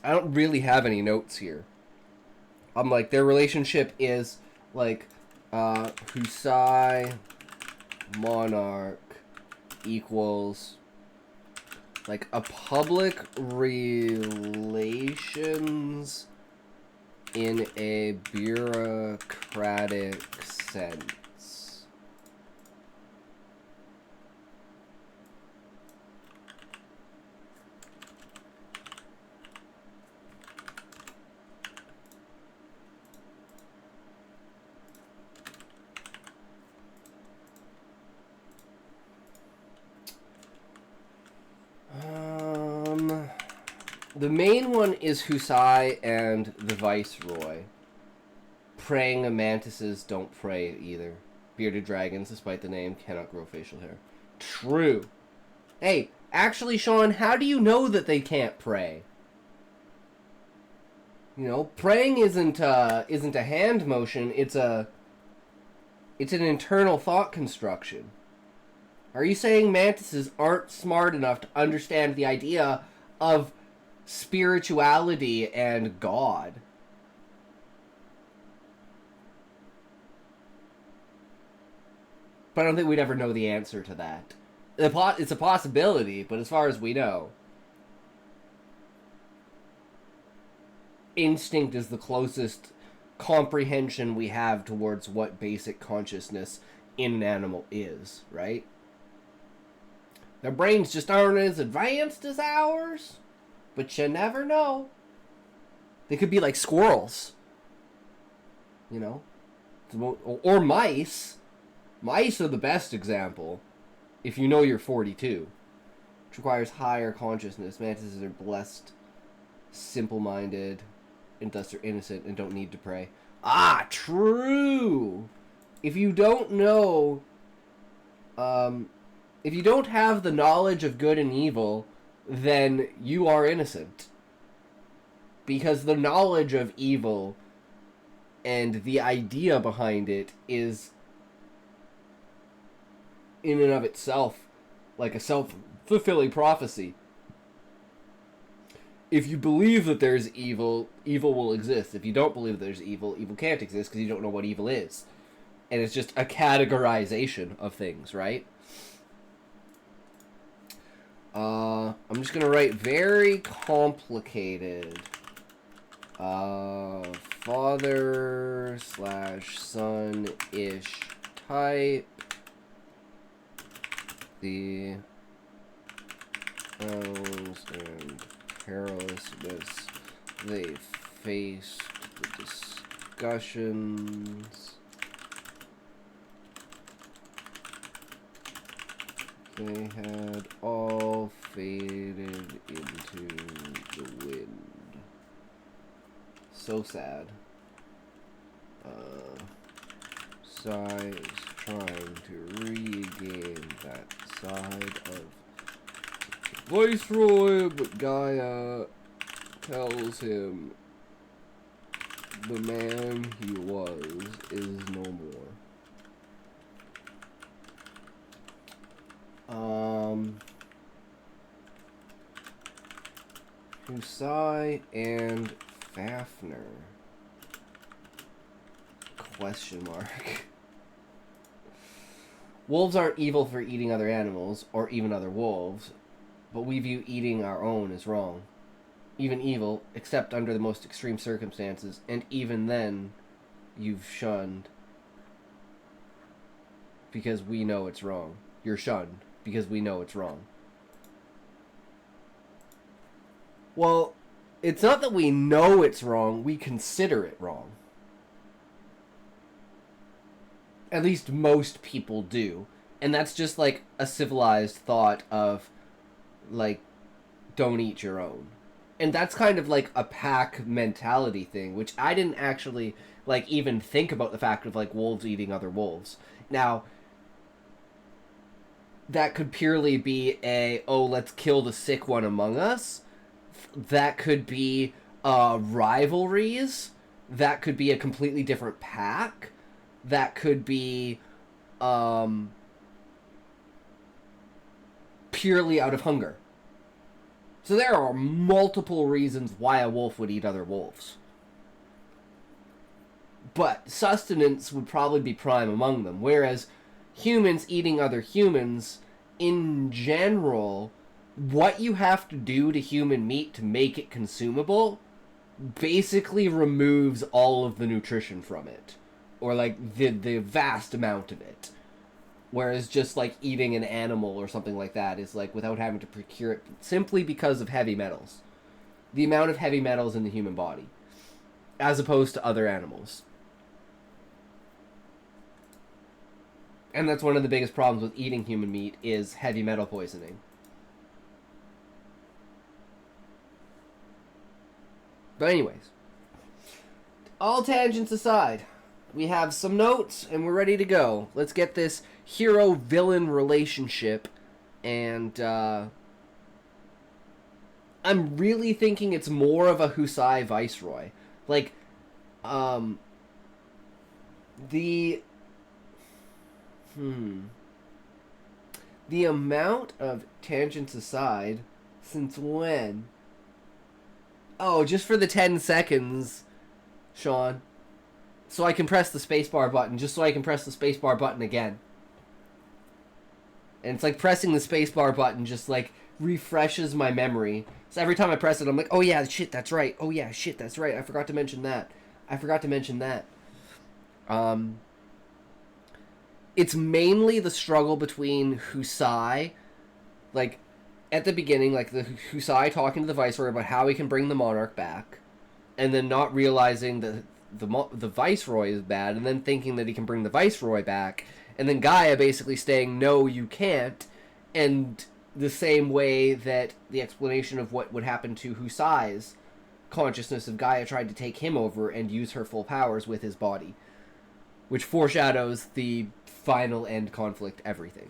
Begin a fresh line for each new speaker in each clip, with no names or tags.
I don't really have any notes here. I'm like, their relationship is like Husai monarch equals like a public relations in a bureaucratic sense. The main one is Husai and the Viceroy. Praying mantises don't pray either. Bearded dragons, despite the name, cannot grow facial hair. True. Hey, actually, Sean, how do you know that they can't pray? You know, praying isn't a hand motion. It's an internal thought construction. Are you saying mantises aren't smart enough to understand the idea of spirituality and God? But I don't think we'd ever know the answer to that. It's a possibility, but as far as we know, instinct is the closest comprehension we have towards what basic consciousness in an animal is, right? Their brains just aren't as advanced as ours, but you never know. They could be like squirrels, you know? Or mice. Mice are the best example, if you know you're 42. Which requires higher consciousness. Mantises are blessed, simple-minded, and thus are innocent and don't need to pray. Ah, true! If you don't know... if you don't have the knowledge of good and evil, then you are innocent. Because the knowledge of evil and the idea behind it is in and of itself like a self-fulfilling prophecy. If you believe that there's evil, evil will exist. If you don't believe that there's evil, evil can't exist because you don't know what evil is. And it's just a categorization of things, right? I'm just going to write very complicated father/son-ish type. The elves and carelessness they faced, the discussions they had all faded into the wind. So sad. Sai is trying to regain that side of Viceroy, but Gaia tells him the man he was is no more. Husai and Fafnir. Question mark. Wolves aren't evil for eating other animals, or even other wolves, but we view eating our own as wrong. Even evil, except under the most extreme circumstances, and even then, you've shunned. Because we know it's wrong. You're shunned, because we know it's wrong. Well, it's not that we know it's wrong, we consider it wrong. At least most people do. And that's just like a civilized thought of, like, don't eat your own. And that's kind of like a pack mentality thing, which I didn't actually, like, even think about the fact of, like, wolves eating other wolves. Now, that could purely be a, oh, let's kill the sick one among us. That could be rivalries. That could be a completely different pack. That could be purely out of hunger. So there are multiple reasons why a wolf would eat other wolves. But sustenance would probably be prime among them. Whereas humans eating other humans, in general, what you have to do to human meat to make it consumable basically removes all of the nutrition from it. Or, like, the vast amount of it. Whereas just, like, eating an animal or something like that is, like, without having to procure it simply because of heavy metals. The amount of heavy metals in the human body. As opposed to other animals. And that's one of the biggest problems with eating human meat is heavy metal poisoning. But anyways, all tangents aside, we have some notes and we're ready to go. Let's get this hero-villain relationship, and I'm really thinking it's more of a Husai Viceroy. Like, the amount of tangents aside, since when? Oh, just for the 10 seconds, Sean. So I can press the spacebar button, just so I can press the spacebar button again. And it's like pressing the spacebar button just, like, refreshes my memory. So every time I press it, I'm like, oh yeah, shit, that's right. Oh yeah, shit, that's right. I forgot to mention that. It's mainly the struggle between Husai, like, at the beginning, like, the Husai talking to the Viceroy about how he can bring the Monarch back, and then not realizing that the Viceroy is bad, and then thinking that he can bring the Viceroy back, and then Gaia basically saying, no, you can't, and the same way that the explanation of what would happen to Husai's consciousness of Gaia tried to take him over and use her full powers with his body, which foreshadows the final end conflict everything.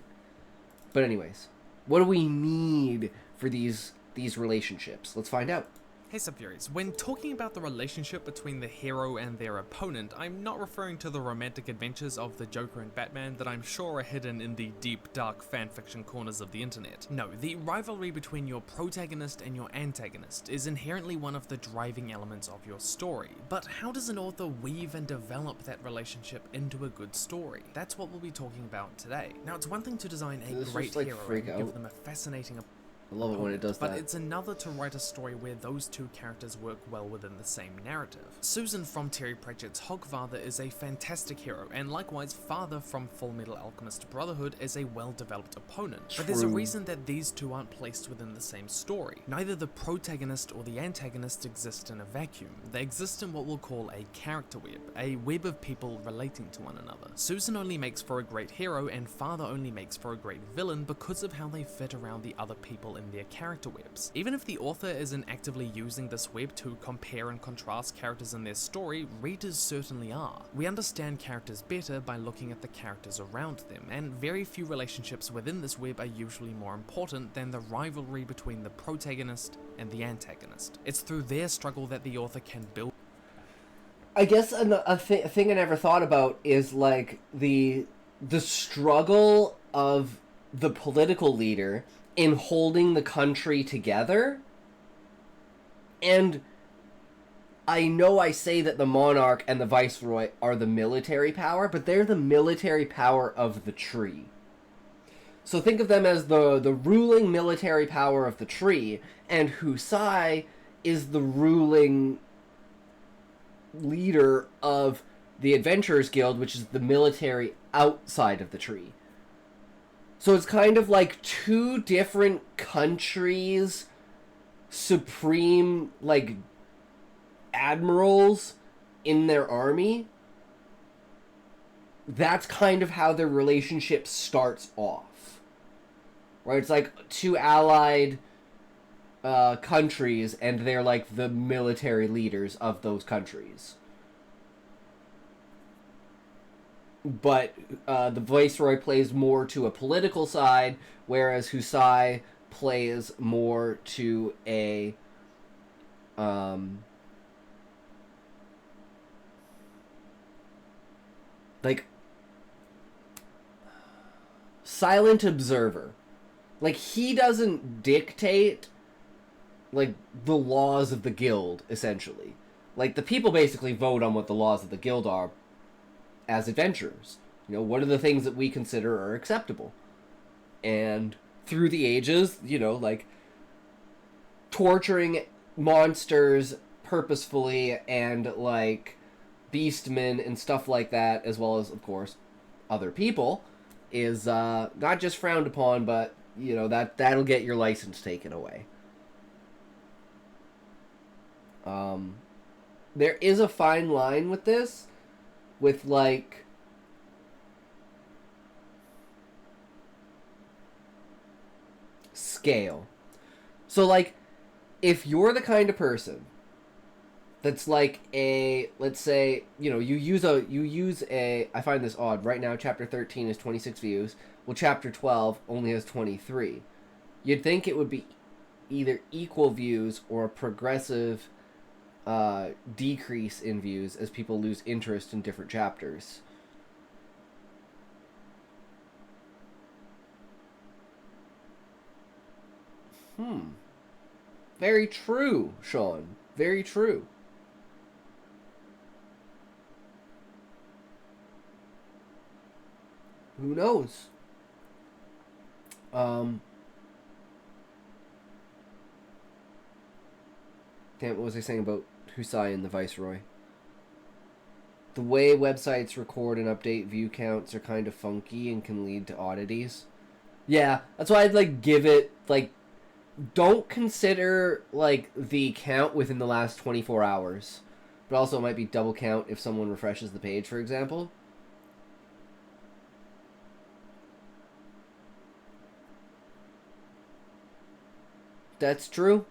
But anyways, what do we need for these relationships? Let's find out.
Hey Subfuries, when talking about the relationship between the hero and their opponent, I'm not referring to the romantic adventures of the Joker and Batman that I'm sure are hidden in the deep, dark fanfiction corners of the internet. No, the rivalry between your protagonist and your antagonist is inherently one of the driving elements of your story. But how does an author weave and develop that relationship into a good story? That's what we'll be talking about today. Now, it's one thing to design a great hero and give them a fascinating
I love it when it does that.
But it's another to write a story where those two characters work well within the same narrative. Susan from Terry Pratchett's Hogfather is a fantastic hero, and likewise Father from Full Metal Alchemist Brotherhood is a well-developed opponent. But there's a reason that these two aren't placed within the same story. Neither the protagonist or the antagonist exist in a vacuum. They exist in what we'll call a character web, a web of people relating to one another. Susan only makes for a great hero, and Father only makes for a great villain because of how they fit around the other people in their character webs. Even if the author isn't actively using this web to compare and contrast characters in their story, readers certainly are. We understand characters better by looking at the characters around them, and very few relationships within this web are usually more important than the rivalry between the protagonist and the antagonist. It's through their struggle that the author can build.
I guess a thing I never thought about is, like, the struggle of the political leader in holding the country together. And I know I say that the monarch and the viceroy are the military power, but they're the military power of the tree. So think of them as the ruling military power of the tree, and Husai is the ruling leader of the Adventurers Guild, which is the military outside of the tree. So it's kind of like two different countries' supreme, like, admirals in their army. That's kind of how their relationship starts off. Right? It's like two allied countries, and they're like the military leaders of those countries. But the Viceroy plays more to a political side, whereas Husai plays more to a like silent observer. Like, he doesn't dictate like the laws of the guild, essentially. Like, the people basically vote on what the laws of the guild are as adventurers. You know, what are the things that we consider are acceptable? And through the ages, you know, like, torturing monsters purposefully and, like, beastmen and stuff like that, as well as, of course, other people, is not just frowned upon, but, you know, that'll get your license taken away. There is a fine line with this, with, like, scale. So, like, if you're the kind of person that's like a, let's say, you know, you use a, I find this odd. Right now, chapter 13 is 26 views. Well, chapter 12 only has 23. You'd think it would be either equal views or a progressive decrease in views as people lose interest in different chapters. Very true, Sean. Very true. Who knows? Damn, what was I saying about Husai and the Viceroy? The way websites record and update view counts are kind of funky and can lead to oddities. Yeah, that's why I'd, like, give it, like, don't consider, like, the count within the last 24 hours. But also it might be double count if someone refreshes the page, for example. That's true.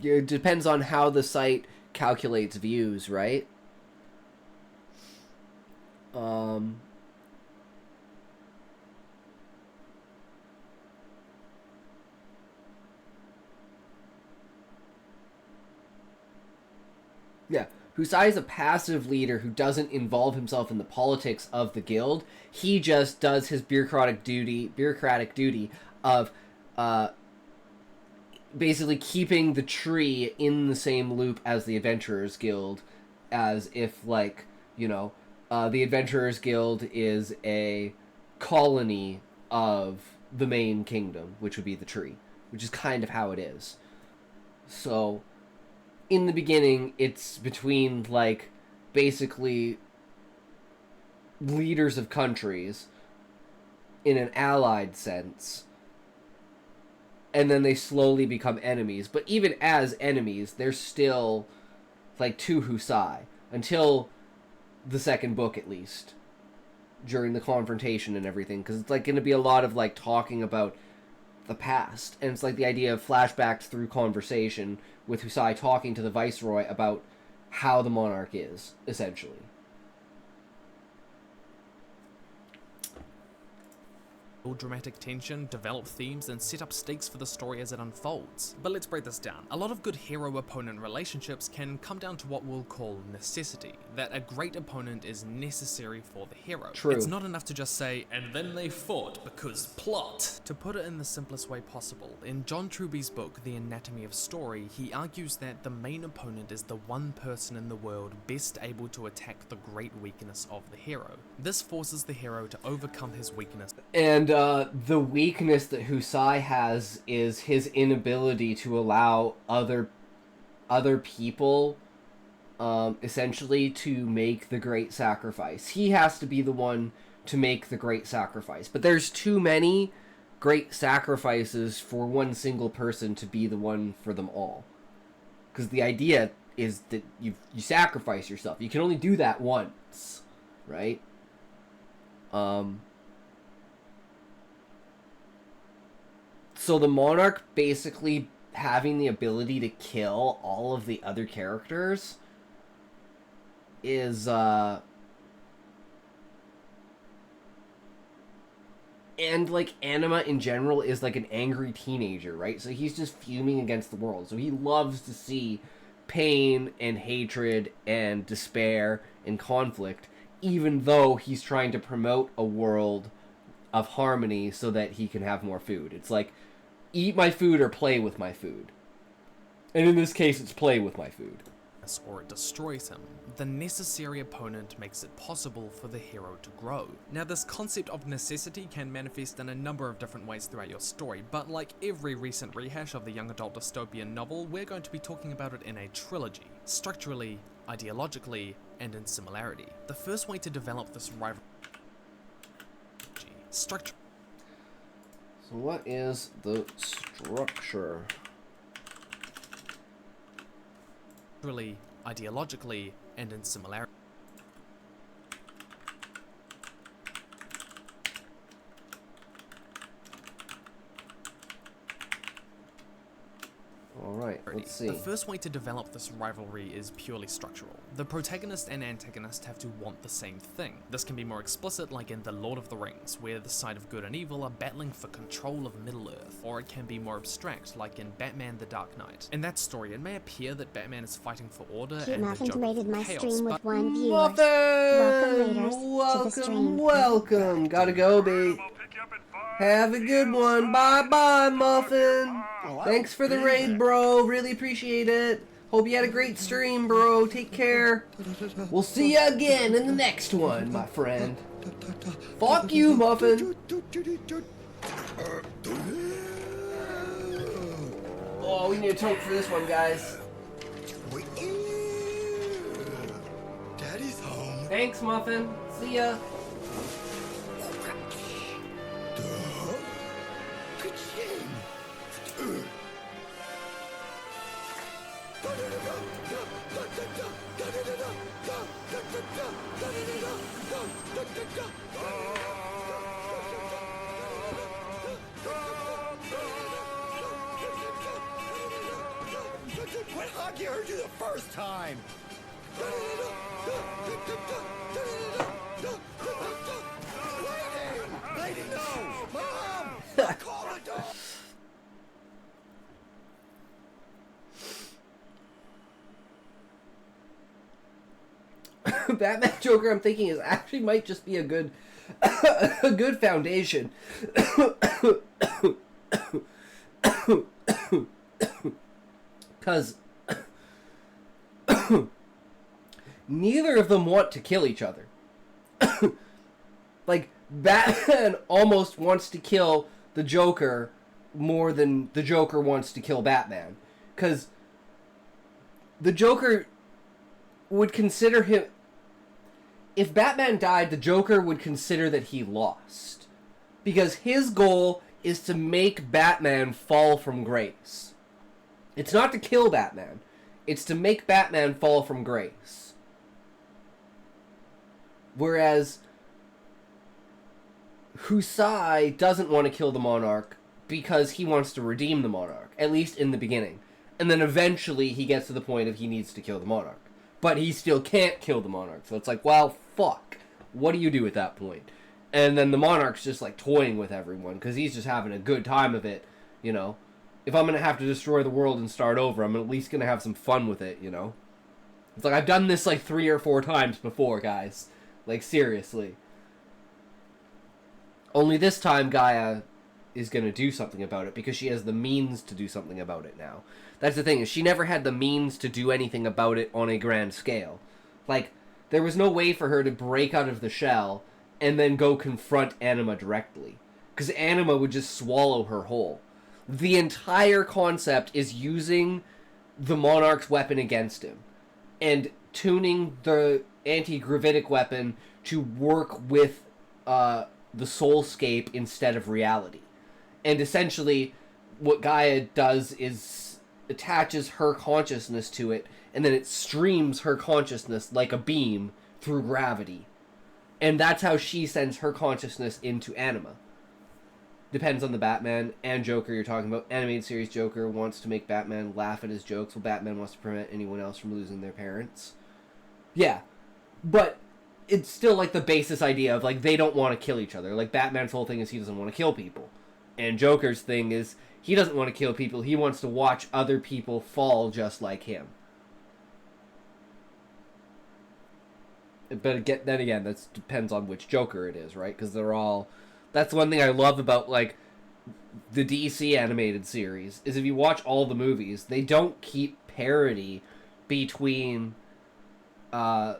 It depends on how the site calculates views, right? Yeah. Husai is a passive leader who doesn't involve himself in the politics of the guild. He just does his bureaucratic duty of basically keeping the tree in the same loop as the Adventurers Guild, as if, like, you know, the Adventurers Guild is a colony of the main kingdom, which would be the tree, which is kind of how it is. So, in the beginning, it's between, like, basically leaders of countries in an allied sense, and then they slowly become enemies. But even as enemies, they're still, like, to Husai, until the second book, at least, during the confrontation and everything, because it's, like, going to be a lot of, like, talking about the past, and it's, like, the idea of flashbacks through conversation, with Husai talking to the Viceroy about how the monarch is, essentially.
Dramatic tension, develop themes, and set up stakes for the story as it unfolds. But let's break this down. A lot of good hero-opponent relationships can come down to what we'll call necessity, that a great opponent is necessary for the hero.
True.
It's not enough to just say, and then they fought because plot. To put it in the simplest way possible, in John Truby's book, The Anatomy of Story, he argues that the main opponent is the one person in the world best able to attack the great weakness of the hero. This forces the hero to overcome his weakness.
And the weakness that Husai has is his inability to allow other people, essentially, to make the great sacrifice. He has to be the one to make the great sacrifice. But there's too many great sacrifices for one single person to be the one for them all. Because the idea is that you sacrifice yourself. You can only do that once, right? So the monarch basically having the ability to kill all of the other characters is, and, like, Anima in general is, like, an angry teenager, right? So he's just fuming against the world. So he loves to see pain and hatred and despair and conflict, even though he's trying to promote a world of harmony so that he can have more food. It's like, eat my food or play with my food. And in this case, it's play with my food.
Or it destroys him. The necessary opponent makes it possible for the hero to grow. Now, this concept of necessity can manifest in a number of different ways throughout your story, but like every recent rehash of the young adult dystopian novel, we're going to be talking about it in a trilogy, structurally, ideologically, and in similarity. The first way to develop this rivalry structure.
So what is the structure?
Structurally, ideologically, and in similarity.
Alright, let's see.
The first way to develop this rivalry is purely structural. The protagonist and antagonist have to want the same thing. This can be more explicit, like in The Lord of the Rings, where the side of good and evil are battling for control of Middle-earth, or it can be more abstract, like in Batman: The Dark Knight. In that story, it may appear that Batman is fighting for order
Cute
and the
Muffins
Joker
rated
for
my
chaos,
stream with
but
1 viewer.
Muffin!
Welcome, raiders, to the stream.
Welcome! Gotta go, babe. Have a good one. Bye-bye, Muffin. Thanks for the raid, bro. Really appreciate it. Hope you had a great stream, bro. Take care. We'll see you again in the next one, my friend. Fuck you, Muffin. Oh, we need a toke for this one, guys.
Daddy's home.
Thanks, Muffin. See ya.
What hockey heard you the first time? Lady, no! Mom! Call a dog!
Batman Joker, I'm thinking, is actually might just be a good a good foundation. Because neither of them want to kill each other. Like, Batman almost wants to kill the Joker more than the Joker wants to kill Batman. Because the Joker would consider him... If Batman died, the Joker would consider that he lost. Because his goal is to make Batman fall from grace. It's not to kill Batman. It's to make Batman fall from grace. Whereas Husai doesn't want to kill the Monarch because he wants to redeem the Monarch, at least in the beginning. And then eventually he gets to the point of he needs to kill the Monarch. But he still can't kill the Monarch. So it's like, well, fuck. What do you do at that point? And then the Monarch's just like toying with everyone because he's just having a good time of it, you know. If I'm going to have to destroy the world and start over, I'm at least going to have some fun with it, you know. It's like, I've done this like 3 or 4 times before, guys. Like, seriously. Only this time Gaia is going to do something about it because she has the means to do something about it now. That's the thing, is she never had the means to do anything about it on a grand scale. Like, there was no way for her to break out of the shell and then go confront Anima directly. Because Anima would just swallow her whole. The entire concept is using the Monarch's weapon against him. And tuning the anti-gravitic weapon to work with the soulscape instead of reality. And essentially, what Gaia does is attaches her consciousness to it, and then it streams her consciousness like a beam through gravity. And that's how she sends her consciousness into Anima. Depends on the Batman and Joker you're talking about. Animated series Joker wants to make Batman laugh at his jokes, while Batman wants to prevent anyone else from losing their parents. Yeah. But it's still like the basis idea of like they don't want to kill each other. Like Batman's whole thing is he doesn't want to kill people. And Joker's thing is he doesn't want to kill people. He wants to watch other people fall just like him. But then again, that depends on which Joker it is, right? Because they're all That's one thing I love about, like, the DC animated series, is if you watch all the movies, they don't keep parity between, like,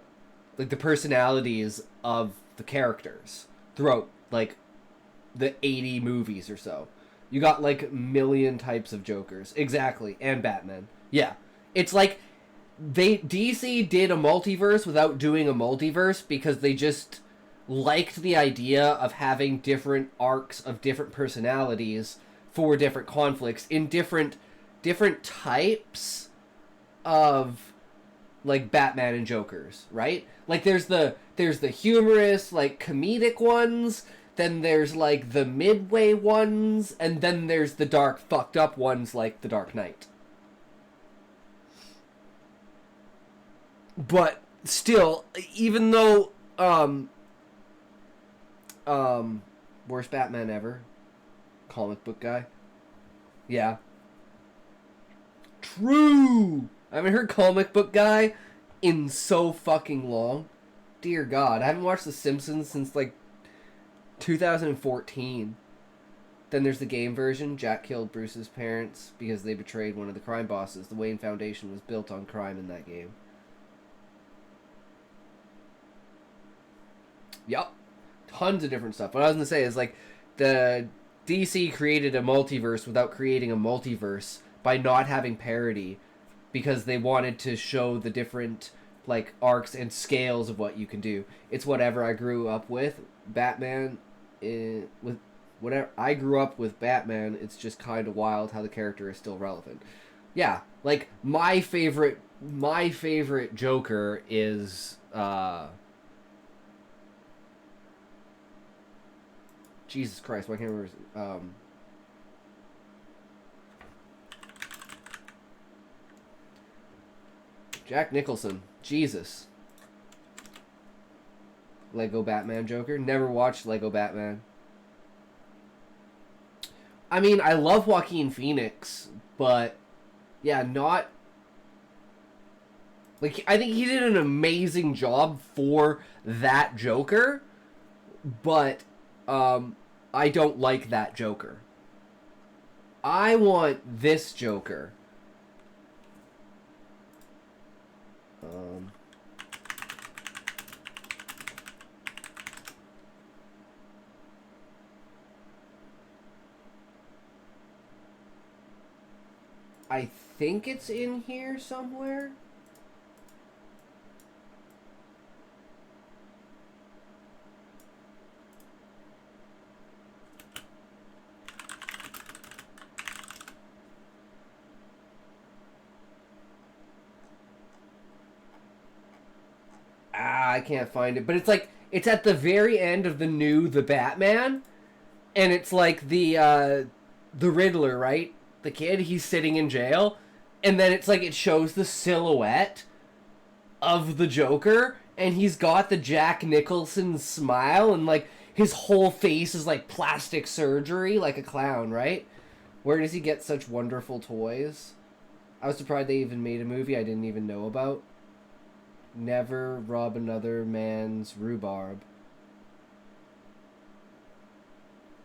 the personalities of the characters throughout, like, the 80 movies or so. You got, like, a million types of Jokers. Exactly. And Batman. Yeah. It's like, DC did a multiverse without doing a multiverse because they just liked the idea of having different arcs of different personalities for different conflicts in different types of, like, Batman and Jokers, right? Like, there's the humorous, like, comedic ones, then there's, like, the midway ones, and then there's the dark, fucked up ones like the Dark Knight. But still, even though worst Batman ever, comic book guy. Yeah. True. I haven't heard comic book guy in so fucking long. Dear God, I haven't watched The Simpsons since like 2014. Then there's the game version. Jack killed Bruce's parents because they betrayed one of the crime bosses. The Wayne Foundation was built on crime in that game. Yup. Tons of different stuff. What I was going to say is, like, the DC created a multiverse without creating a multiverse by not having parody because they wanted to show the different, like, arcs and scales of what you can do. It's whatever I grew up with. Batman, with whatever I grew up with Batman, it's just kind of wild how the character is still relevant. Yeah, like, my favorite Joker is, Jesus Christ, why can't I remember? Jack Nicholson. Jesus. Lego Batman Joker. Never watched Lego Batman. I mean, I love Joaquin Phoenix, but yeah, not... Like, I think he did an amazing job for that Joker, but I don't like that Joker. I want this Joker. I think it's in here somewhere. I can't find it, but it's like, it's at the very end of the Batman, and it's like the Riddler, right? The kid, he's sitting in jail, and then it's like it shows the silhouette of the Joker, and he's got the Jack Nicholson smile, and like his whole face is like plastic surgery, like a clown, right? Where does he get such wonderful toys? I was surprised they even made a movie I didn't even know about. Never rob another man's rhubarb.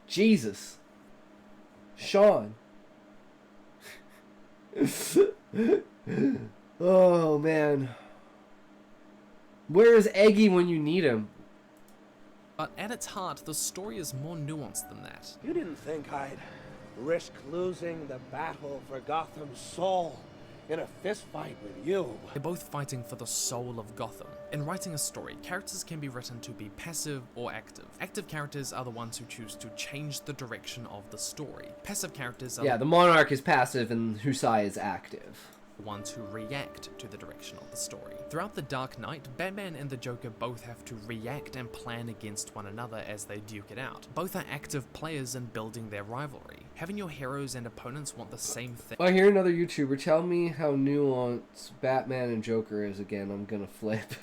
Jesus. Sean. Oh, man. Where is Eggy when you need him?
But at its heart, the story is more nuanced than that.
You didn't think I'd risk losing the battle for Gotham's soul in a fistfight with you.
They're both fighting for the soul of Gotham. In writing a story, characters can be written to be passive or active. Active characters are the ones who choose to change the direction of the story. Passive characters are
the Monarch is passive and Husai is active.
the ones who react to the direction of the story. Throughout The Dark Knight, Batman and the Joker both have to react and plan against one another as they duke it out. Both are active players in building their rivalry. Having your heroes and opponents want the same thing.
I hear another YouTuber tell me how nuanced Batman and Joker is again. I'm gonna flip.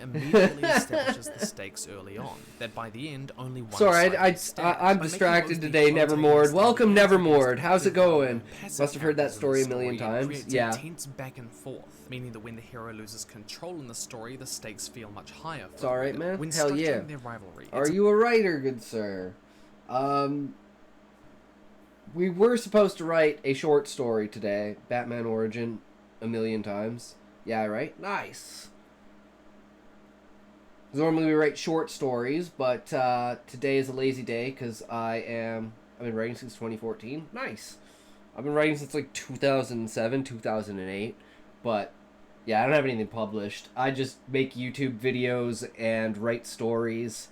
Immediately establishes the stakes early on, that by the end only one
Sorry,
side is stabbed.
I'm
By making
distracted
both the
today,
protagonist
Nevermord. Welcome,
and the
Nevermord.
antagonist
How's it
active rather
going?
than passive
Must have heard that
characters in
story
the
a million times.
creates
Yeah.
intense back and forth, meaning that when the hero loses control in the story, the stakes feel much higher.
It's alright, man.
When
Hell
structuring
yeah.
their rivalry,
Are you a writer, good sir? We were supposed to write a short story today, Batman Origin, a million times. Yeah, right? Nice. Normally we write short stories, but today is a lazy day because I've been writing since 2014. Nice. I've been writing since like 2007, 2008, but yeah, I don't have anything published. I just make YouTube videos and write stories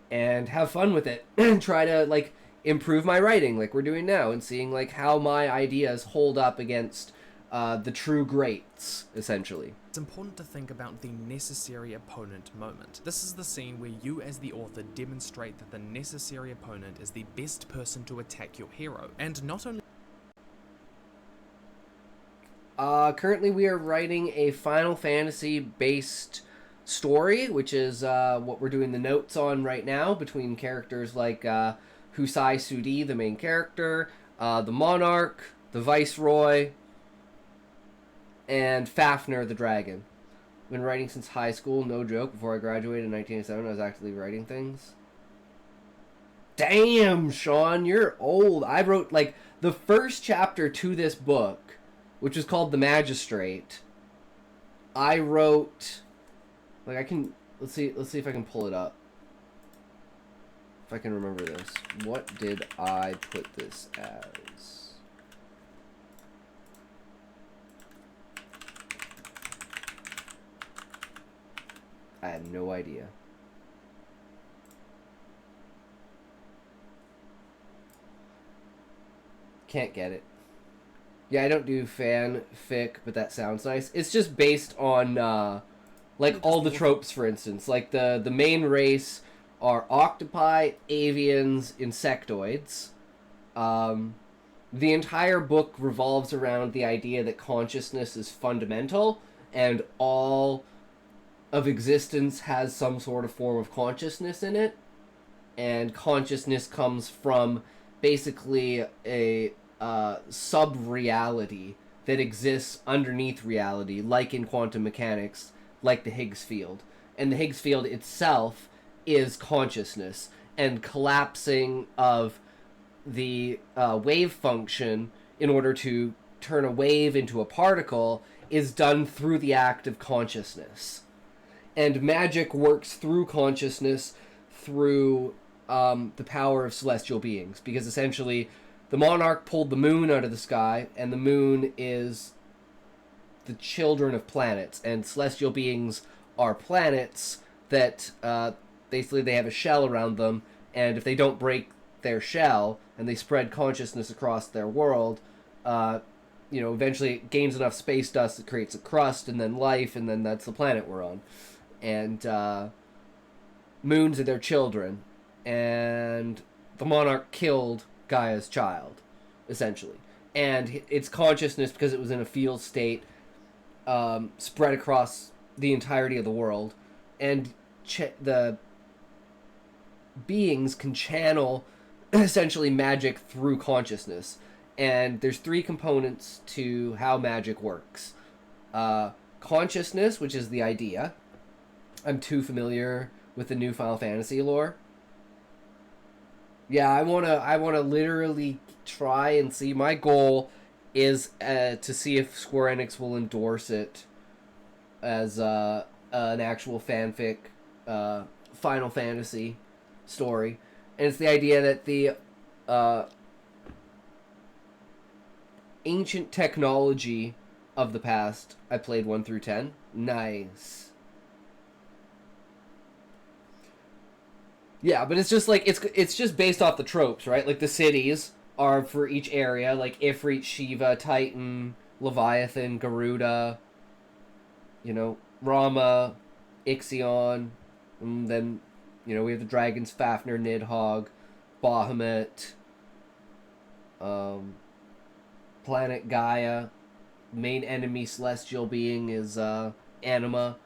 and have fun with it and try to like improve my writing like we're doing now and seeing like how my ideas hold up against the true greats, essentially.
It's important to think about the necessary opponent moment. This is the scene where you as the author demonstrate that the necessary opponent is the best person to attack your hero, and not only
currently we are writing a Final Fantasy based story, which is what we're doing the notes on right now between characters like Husai Sudi, the main character, the Monarch, the Viceroy, and Fafnir the Dragon. I've been writing since high school, no joke. Before I graduated in 1987, I was actively writing things. Damn, Sean, you're old. I wrote, like, the first chapter to this book, which is called The Magistrate. I wrote, like, let's see if I can pull it up. If I can remember this. What did I put this as? I have no idea. Can't get it. Yeah, I don't do fanfic, but that sounds nice. It's just based on, like, all the tropes, for instance. Like, the main race are octopi, avians, insectoids. The entire book revolves around the idea that consciousness is fundamental, and all of existence has some sort of form of consciousness in it, and consciousness comes from basically a sub-reality that exists underneath reality, like in quantum mechanics, like the Higgs field. And the Higgs field itself is consciousness, and collapsing of the wave function in order to turn a wave into a particle is done through the act of consciousness. And magic works through consciousness through the power of celestial beings. Because essentially, the Monarch pulled the moon out of the sky, and the moon is the children of planets. And celestial beings are planets that basically they have a shell around them, and if they don't break their shell and they spread consciousness across their world, eventually it gains enough space dust that creates a crust, and then life, and then that's the planet we're on. And moons are their children, and the Monarch killed Gaia's child, essentially. And its consciousness, because it was in a field state, spread across the entirety of the world, and the beings can channel essentially magic through consciousness. And there's three components to how magic works. Consciousness, which is the idea. I'm too familiar with the new Final Fantasy lore. Yeah, I wanna literally try and see. My goal is to see if Square Enix will endorse it as an actual fanfic Final Fantasy story. And it's the idea that the ancient technology of the past. I played 1 through 10. Nice. Yeah, but it's just like it's just based off the tropes, right? Like the cities are for each area, like Ifrit, Shiva, Titan, Leviathan, Garuda, Rama, Ixion, and then we have the dragons Fafnir, Nidhogg, Bahamut, planet Gaia. Main enemy celestial being is Anima.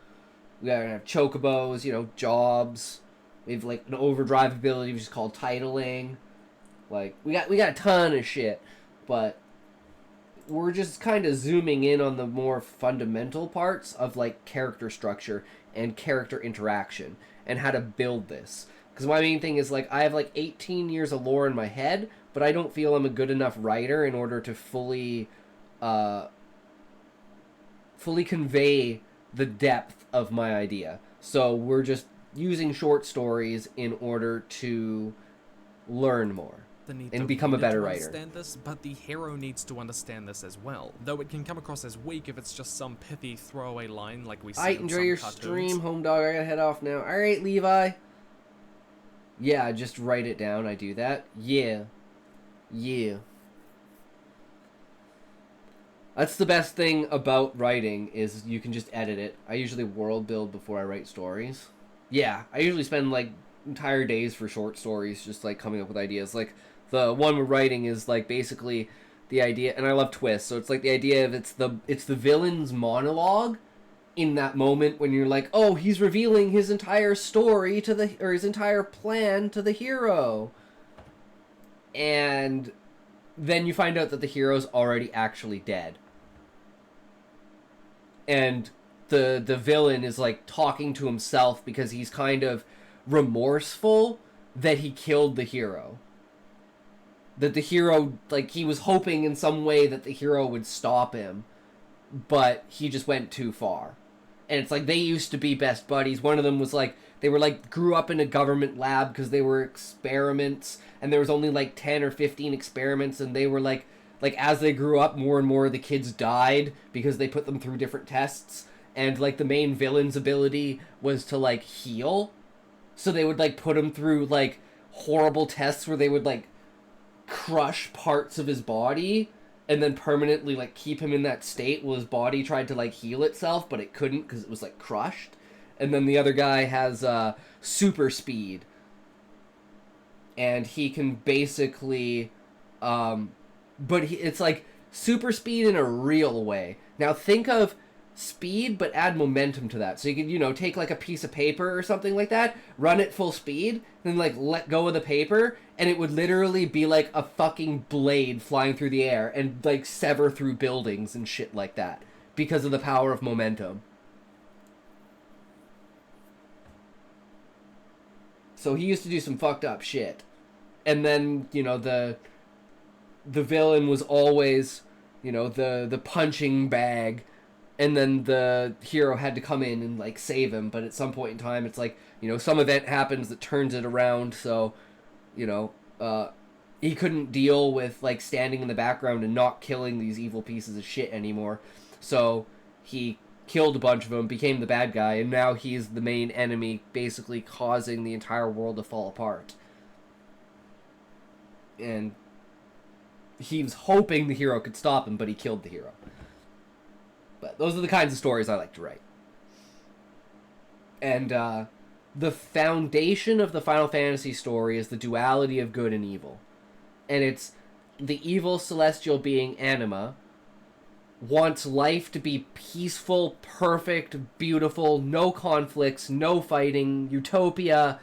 We gotta have chocobos, jobs. We have like an overdrive ability which is called titling. Like we got a ton of shit, but we're just kind of zooming in on the more fundamental parts of like character structure and character interaction and how to build this. Because my main thing is, like, I have, like, 18 years of lore in my head, but I don't feel I'm a good enough writer in order to fully convey the depth of my idea. So we're just using short stories in order to learn more and become a better writer.
Understand this, but the hero needs to understand this as well. Though it can come across as weak if it's just some pithy throwaway line like we see in
Enjoy
some
your
cartoons.
stream, home dog. I gotta head off now. All right, Levi. Yeah, just write it down. I do that. Yeah. That's the best thing about writing, is you can just edit it. I usually world build before I write stories. Yeah, I usually spend, like, entire days for short stories just, like, coming up with ideas. Like, the one we're writing is, like, basically the idea, and I love twists, so it's, like, the idea of it's the villain's monologue in that moment when you're like, oh, he's revealing his entire story or his entire plan to the hero. And then you find out that the hero's already actually dead. And the villain is, like, talking to himself because he's kind of remorseful that he killed the hero. That the hero, like, he was hoping in some way that the hero would stop him, but he just went too far. And it's like, they used to be best buddies. One of them was, like, they were, like, grew up in a government lab because they were experiments, and there was only, like, 10 or 15 experiments, and they were, like, as they grew up, more and more of the kids died because they put them through different tests, and, like, the main villain's ability was to, like, heal. So they would, like, put him through, like, horrible tests where they would, like, crush parts of his body and then permanently, like, keep him in that state while his body tried to, like, heal itself, but it couldn't because it was, like, crushed. And then the other guy has super speed, and he can basically it's like super speed in a real way. Now think of speed, but add momentum to that. So you could, take like a piece of paper or something like that, run it full speed, then, like, let go of the paper, and it would literally be like a fucking blade flying through the air and, like, sever through buildings and shit like that because of the power of momentum. So he used to do some fucked up shit. And then, the villain was always, the punching bag, and then the hero had to come in and, like, save him, but at some point in time, it's like, some event happens that turns it around, so, he couldn't deal with, like, standing in the background and not killing these evil pieces of shit anymore, so he killed a bunch of them, became the bad guy, and now he's the main enemy, basically causing the entire world to fall apart. And he was hoping the hero could stop him, but he killed the hero. But those are the kinds of stories I like to write. And the foundation of the Final Fantasy story is the duality of good and evil. And it's the evil celestial being Anima wants life to be peaceful, perfect, beautiful, no conflicts, no fighting, utopia,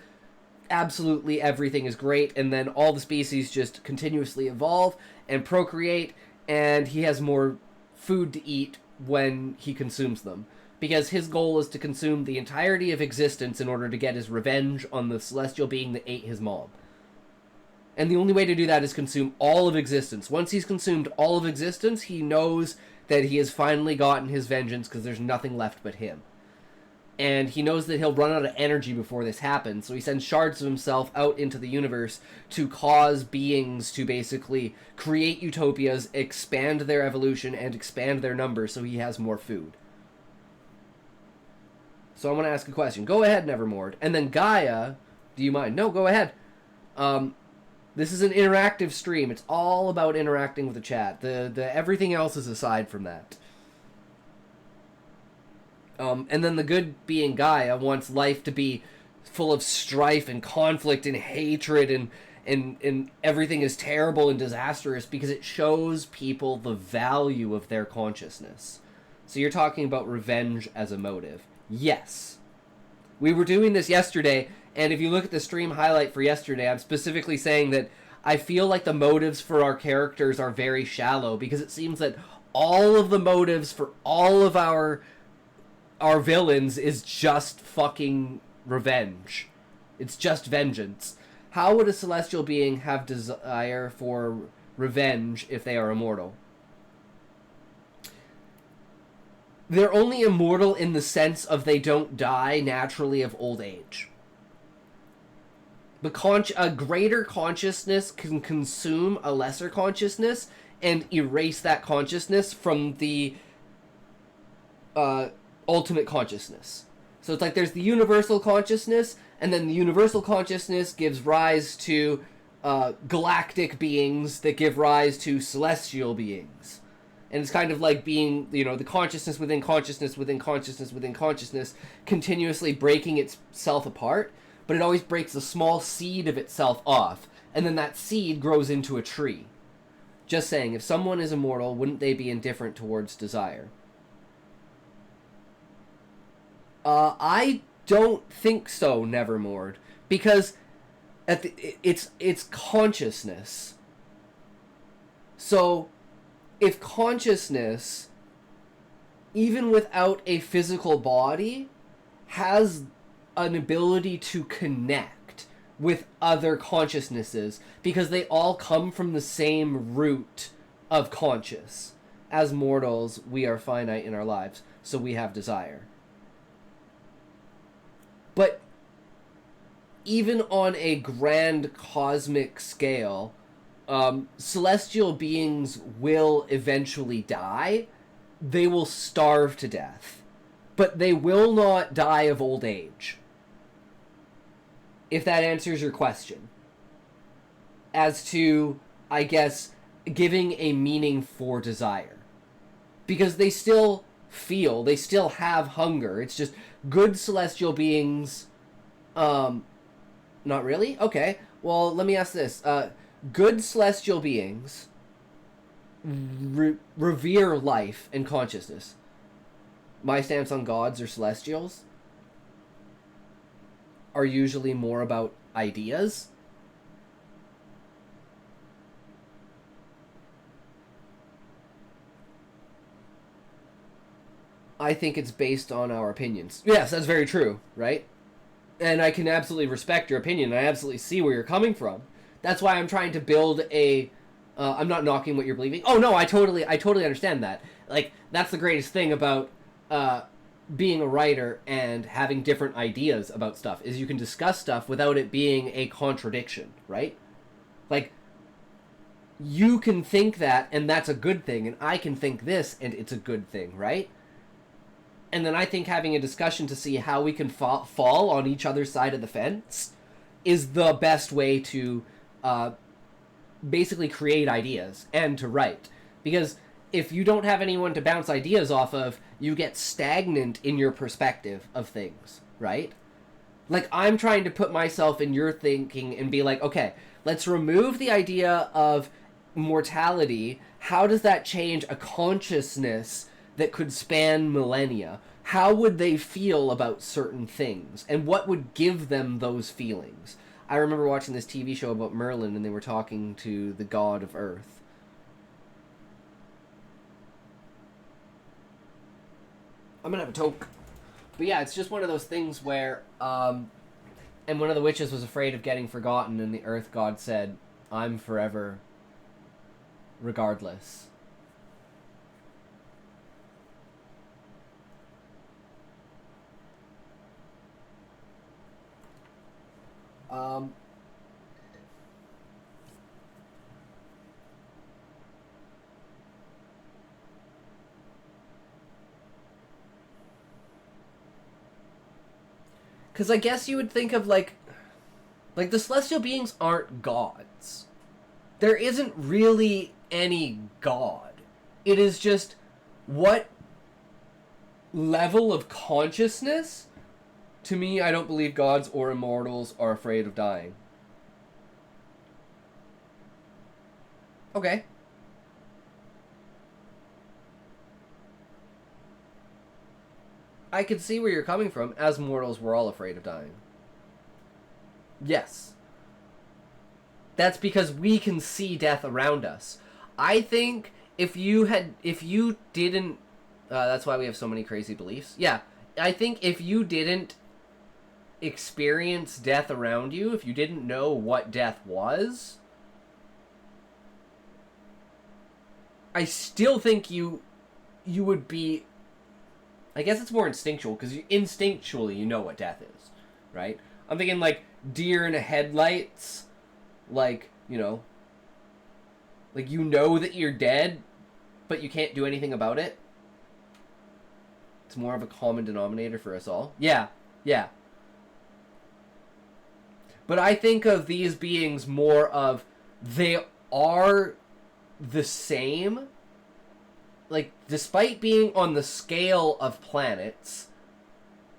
absolutely everything is great, and then all the species just continuously evolve and procreate, and he has more food to eat when he consumes them. Because his goal is to consume the entirety of existence in order to get his revenge on the celestial being that ate his mom. And the only way to do that is consume all of existence. Once he's consumed all of existence, he knows that he has finally gotten his vengeance because there's nothing left but him. And he knows that he'll run out of energy before this happens, so he sends shards of himself out into the universe to cause beings to basically create utopias, expand their evolution, and expand their numbers so he has more food. So I'm going to ask a question. Go ahead, Nevermord. And then Gaia, do you mind? No, go ahead. This is an interactive stream. It's all about interacting with the chat. The everything else is aside from that. And then the good being Gaia wants life to be full of strife and conflict and hatred and everything is terrible and disastrous because it shows people the value of their consciousness. So you're talking about revenge as a motive. Yes. We were doing this yesterday, and if you look at the stream highlight for yesterday, I'm specifically saying that I feel like the motives for our characters are very shallow because it seems that all of the motives for all of our villains is just fucking revenge. It's just vengeance. How would a celestial being have desire for revenge if they are immortal? They're only immortal in the sense of they don't die naturally of old age. A greater consciousness can consume a lesser consciousness and erase that consciousness from the ultimate consciousness. So it's like there's the universal consciousness, and then the universal consciousness gives rise to galactic beings that give rise to celestial beings. And it's kind of like being, the consciousness within consciousness within consciousness within consciousness continuously breaking itself apart, but it always breaks a small seed of itself off, and then that seed grows into a tree. Just saying, if someone is immortal, wouldn't they be indifferent towards desire? I don't think so, Nevermord, because it's consciousness. So, if consciousness, even without a physical body, has an ability to connect with other consciousnesses, because they all come from the same root of conscious. As mortals, we are finite in our lives, so we have desire. But even on a grand cosmic scale, celestial beings will eventually die. They will starve to death. But they will not die of old age. If that answers your question. As to, I guess, giving a meaning for desire. Because they still feel, they still have hunger. It's just good celestial beings, not really? Okay. Well, let me ask this. Good celestial beings revere life and consciousness. My stance on gods or celestials are usually more about ideas. I think it's based on our opinions. Yes, that's very true, right? And I can absolutely respect your opinion. I absolutely see where you're coming from. That's why I'm trying to build a... I'm not knocking what you're believing. Oh, no, I totally understand that. Like, that's the greatest thing about being a writer and having different ideas about stuff, is you can discuss stuff without it being a contradiction, right? Like, you can think that, and that's a good thing, and I can think this, and it's a good thing, right? And then I think having a discussion to see how we can fall on each other's side of the fence is the best way to basically create ideas and to write. Because if you don't have anyone to bounce ideas off of, you get stagnant in your perspective of things, right? Like, I'm trying to put myself in your thinking and be like, okay, let's remove the idea of mortality. How does that change a consciousness that could span millennia? How would they feel about certain things? And what would give them those feelings? I remember watching this TV show about Merlin, and they were talking to the god of Earth. I'm gonna have a toke. But yeah, it's just one of those things where, and one of the witches was afraid of getting forgotten, and the Earth god said, I'm forever, regardless. Because I guess you would think of, like the celestial beings aren't gods. There isn't really any god. It is just what level of consciousness. To me, I don't believe gods or immortals are afraid of dying. Okay. I can see where you're coming from. As mortals, we're all afraid of dying. Yes. That's because we can see death around us. I think if you didn't... that's why we have so many crazy beliefs. Yeah. I think if you didn't experience death around you, if you didn't know what death was, I still think you would be... I guess it's more instinctual, because instinctually you know what death is, right? I'm thinking, like, deer in the headlights, like, you know that you're dead, but you can't do anything about it. It's more of a common denominator for us all. Yeah. But I think of these beings more of, they are the same. Like, despite being on the scale of planets,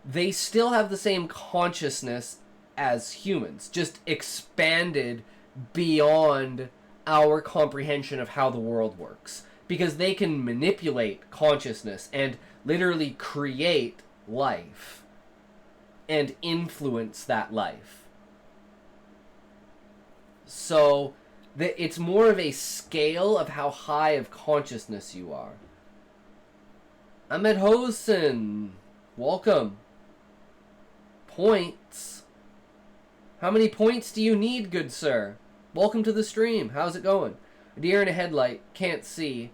they still have the same consciousness as humans, just expanded beyond our comprehension of how the world works. Because they can manipulate consciousness and literally create life and influence that life. So it's more of a scale of how high of consciousness you are. Ahmed Hosen, welcome. Points. How many points do you need, good sir? Welcome to the stream. How's it going? A deer in a headlight can't see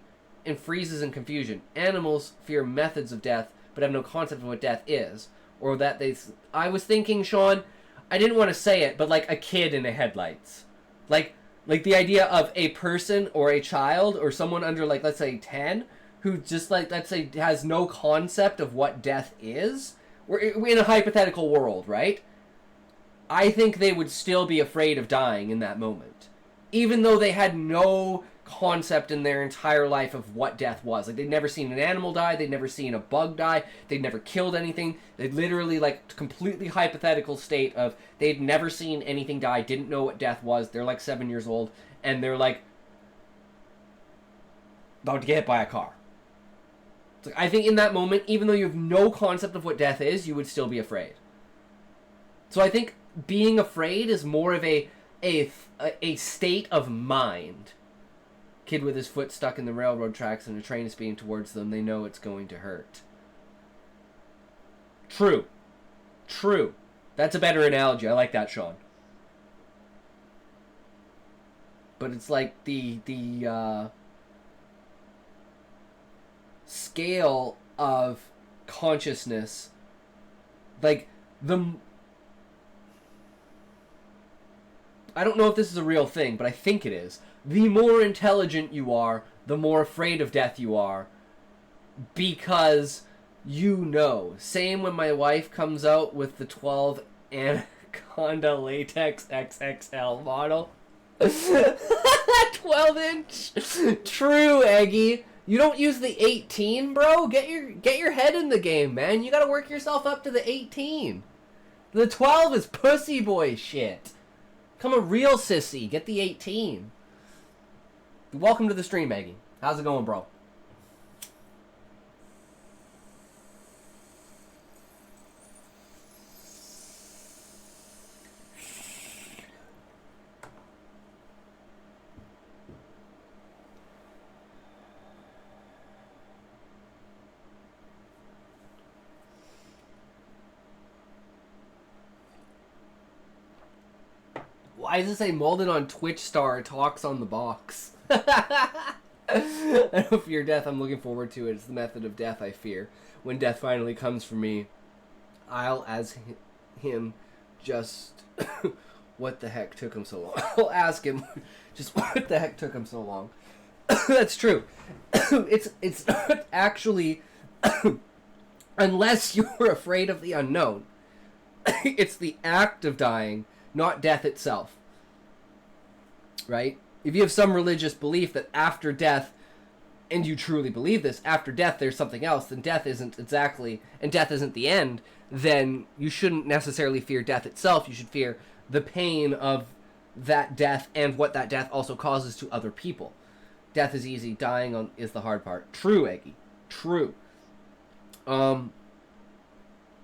and freezes in confusion. Animals fear methods of death but have no concept of what death is. Or that they... I was thinking, Sean, I didn't want to say it, but like a kid in a headlights. Like the idea of a person or a child or someone under, like, let's say 10, who just, like, let's say has no concept of what death is. We're in a hypothetical world, right? I think they would still be afraid of dying in that moment. Even though they had no concept in their entire life of what death was. Like, they'd never seen an animal die, they'd never seen a bug die, they'd never killed anything. They'd literally, like, completely hypothetical state of they'd never seen anything die, didn't know what death was. They're like 7 years old, and they're like about to get hit by a car. It's like, I think in that moment, even though you have no concept of what death is, you would still be afraid. So I think being afraid is more of a state of mind. Kid with his foot stuck in the railroad tracks and a train is speeding towards them, they know it's going to hurt. True. That's a better analogy. I like that, Sean. But it's like the scale of consciousness, like I don't know if this is a real thing, but I think it is. The more intelligent you are, the more afraid of death you are. Because you know. Same when my wife comes out with the 12 Anaconda Latex XXL model. 12-inch. True, Eggy. You don't use the 18, bro? Get your head in the game, man. You gotta work yourself up to the 18. The 12 is pussy boy shit. Become a real sissy. Get the 18. Welcome to the stream, Maggie. How's it going, bro? Why does it say molded on Twitch star talks on the box? I don't fear death, I'm looking forward to it. It's the method of death I fear. When death finally comes for me, I'll as him just... what the heck took him so long? I'll ask him just what the heck took him so long. That's true. It's not actually... unless you're afraid of the unknown. It's the act of dying, not death itself. Right? If you have some religious belief that after death, and you truly believe this, after death there's something else, then death isn't exactly, and death isn't the end, then you shouldn't necessarily fear death itself. You should fear the pain of that death and what that death also causes to other people. Death is easy, dying is the hard part. True, Eggy. True. And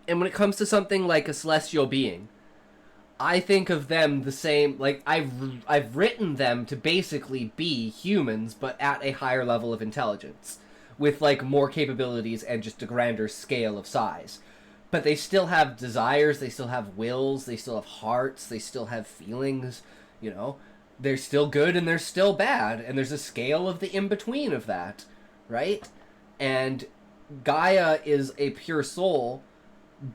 when it comes to something like a celestial being, I think of them the same, like, I've written them to basically be humans, but at a higher level of intelligence, with, like, more capabilities and just a grander scale of size. But they still have desires, they still have wills, they still have hearts, they still have feelings, you know? They're still good and they're still bad, and there's a scale of the in-between of that, right? And Gaia is a pure soul,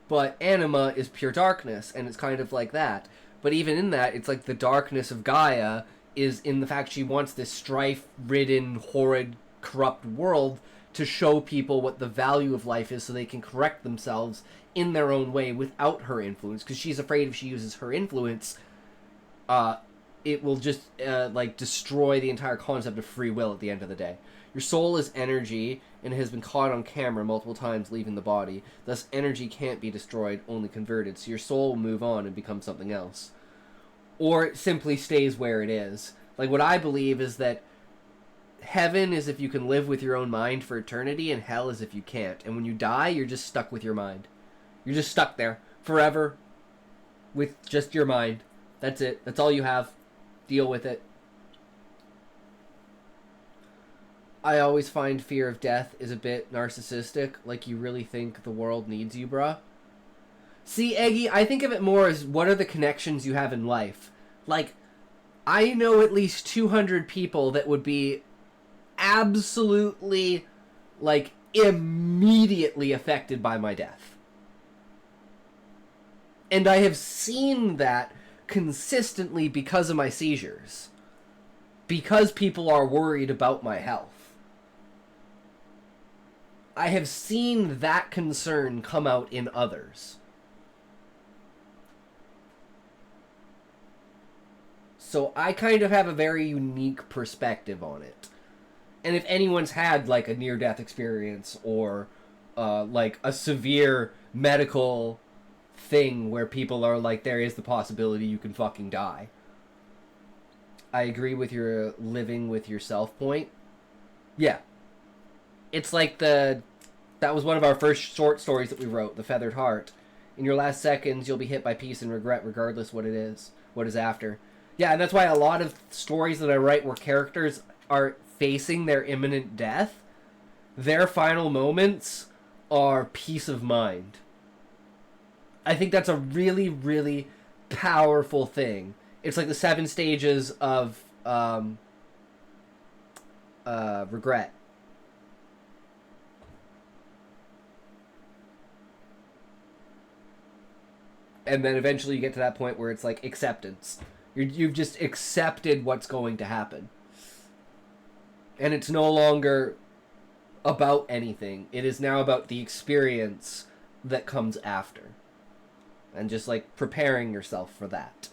but Anima is pure darkness, and it's kind of like that. But even in that, it's like the darkness of Gaia is in the fact she wants this strife-ridden, horrid, corrupt world to show people what the value of life is so they can correct themselves in their own way without her influence, because she's afraid if she uses her influence, it will just like destroy the entire concept of free will at the end of the day. Your soul is energy and has been caught on camera multiple times leaving the body. Thus, energy can't be destroyed, only converted. So your soul will move on and become something else. Or it simply stays where it is. Like, what I believe is that heaven is if you can live with your own mind for eternity, and hell is if you can't. And when you die, you're just stuck with your mind. You're just stuck there forever with just your mind. That's it. That's all you have. Deal with it. I always find fear of death is a bit narcissistic. Like, you really think the world needs you, bruh? See, Eggy, I think of it more as what are the connections you have in life. Like, I know at least 200 people that would be absolutely, like, immediately affected by my death. And I have seen that consistently because of my seizures. Because people are worried about my health. I have seen that concern come out in others. So I kind of have a very unique perspective on it. And if anyone's had, like, a near-death experience or, like, a severe medical thing where people are like, there is the possibility you can fucking die. I agree with your living with yourself point. Yeah. It's like that was one of our first short stories that we wrote, The Feathered Heart. In your last seconds, you'll be hit by peace and regret regardless what is after. Yeah, and that's why a lot of stories that I write where characters are facing their imminent death, their final moments are peace of mind. I think that's a really, really powerful thing. It's like the 7 stages of regret. And then eventually you get to that point where it's like acceptance. You've just accepted what's going to happen. And it's no longer about anything. It is now about the experience that comes after. And just like preparing yourself for that.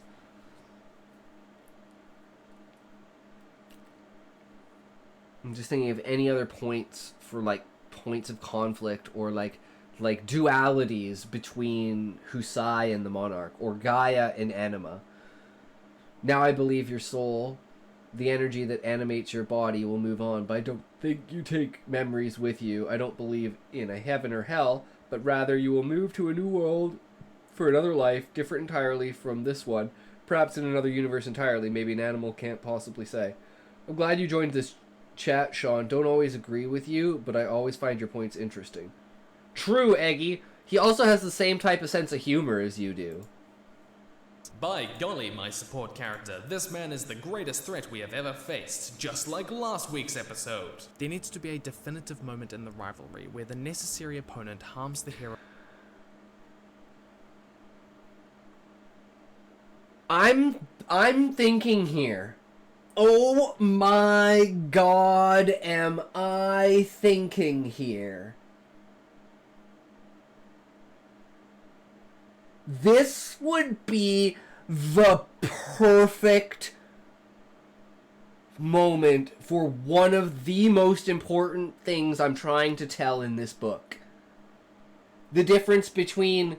I'm just thinking of any other points for like points of conflict or like dualities between Husai and the Monarch, or Gaia and Anima. Now I believe your soul, the energy that animates your body, will move on, but I don't think you take memories with you. I don't believe in a heaven or hell, but rather you will move to a new world for another life, different entirely from this one, perhaps in another universe entirely. Maybe an animal can't possibly say. I'm glad you joined this chat, Sean. Don't always agree with you, but I always find your points interesting. True, Eggy. He also has the same type of sense of humor as you do.
By golly, my support character, this man is the greatest threat we have ever faced, just like last week's episode. There needs to be a definitive moment in the rivalry where the necessary opponent harms the hero.
I'm thinking here. Oh my god, am I thinking here? This would be the perfect moment for one of the most important things I'm trying to tell in this book. The difference between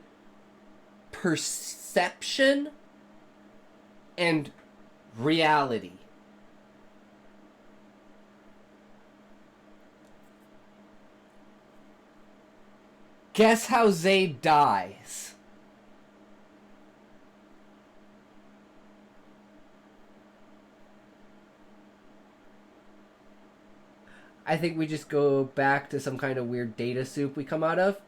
perception and reality. Guess how Zayd dies? I think we just go back to some kind of weird data soup we come out of.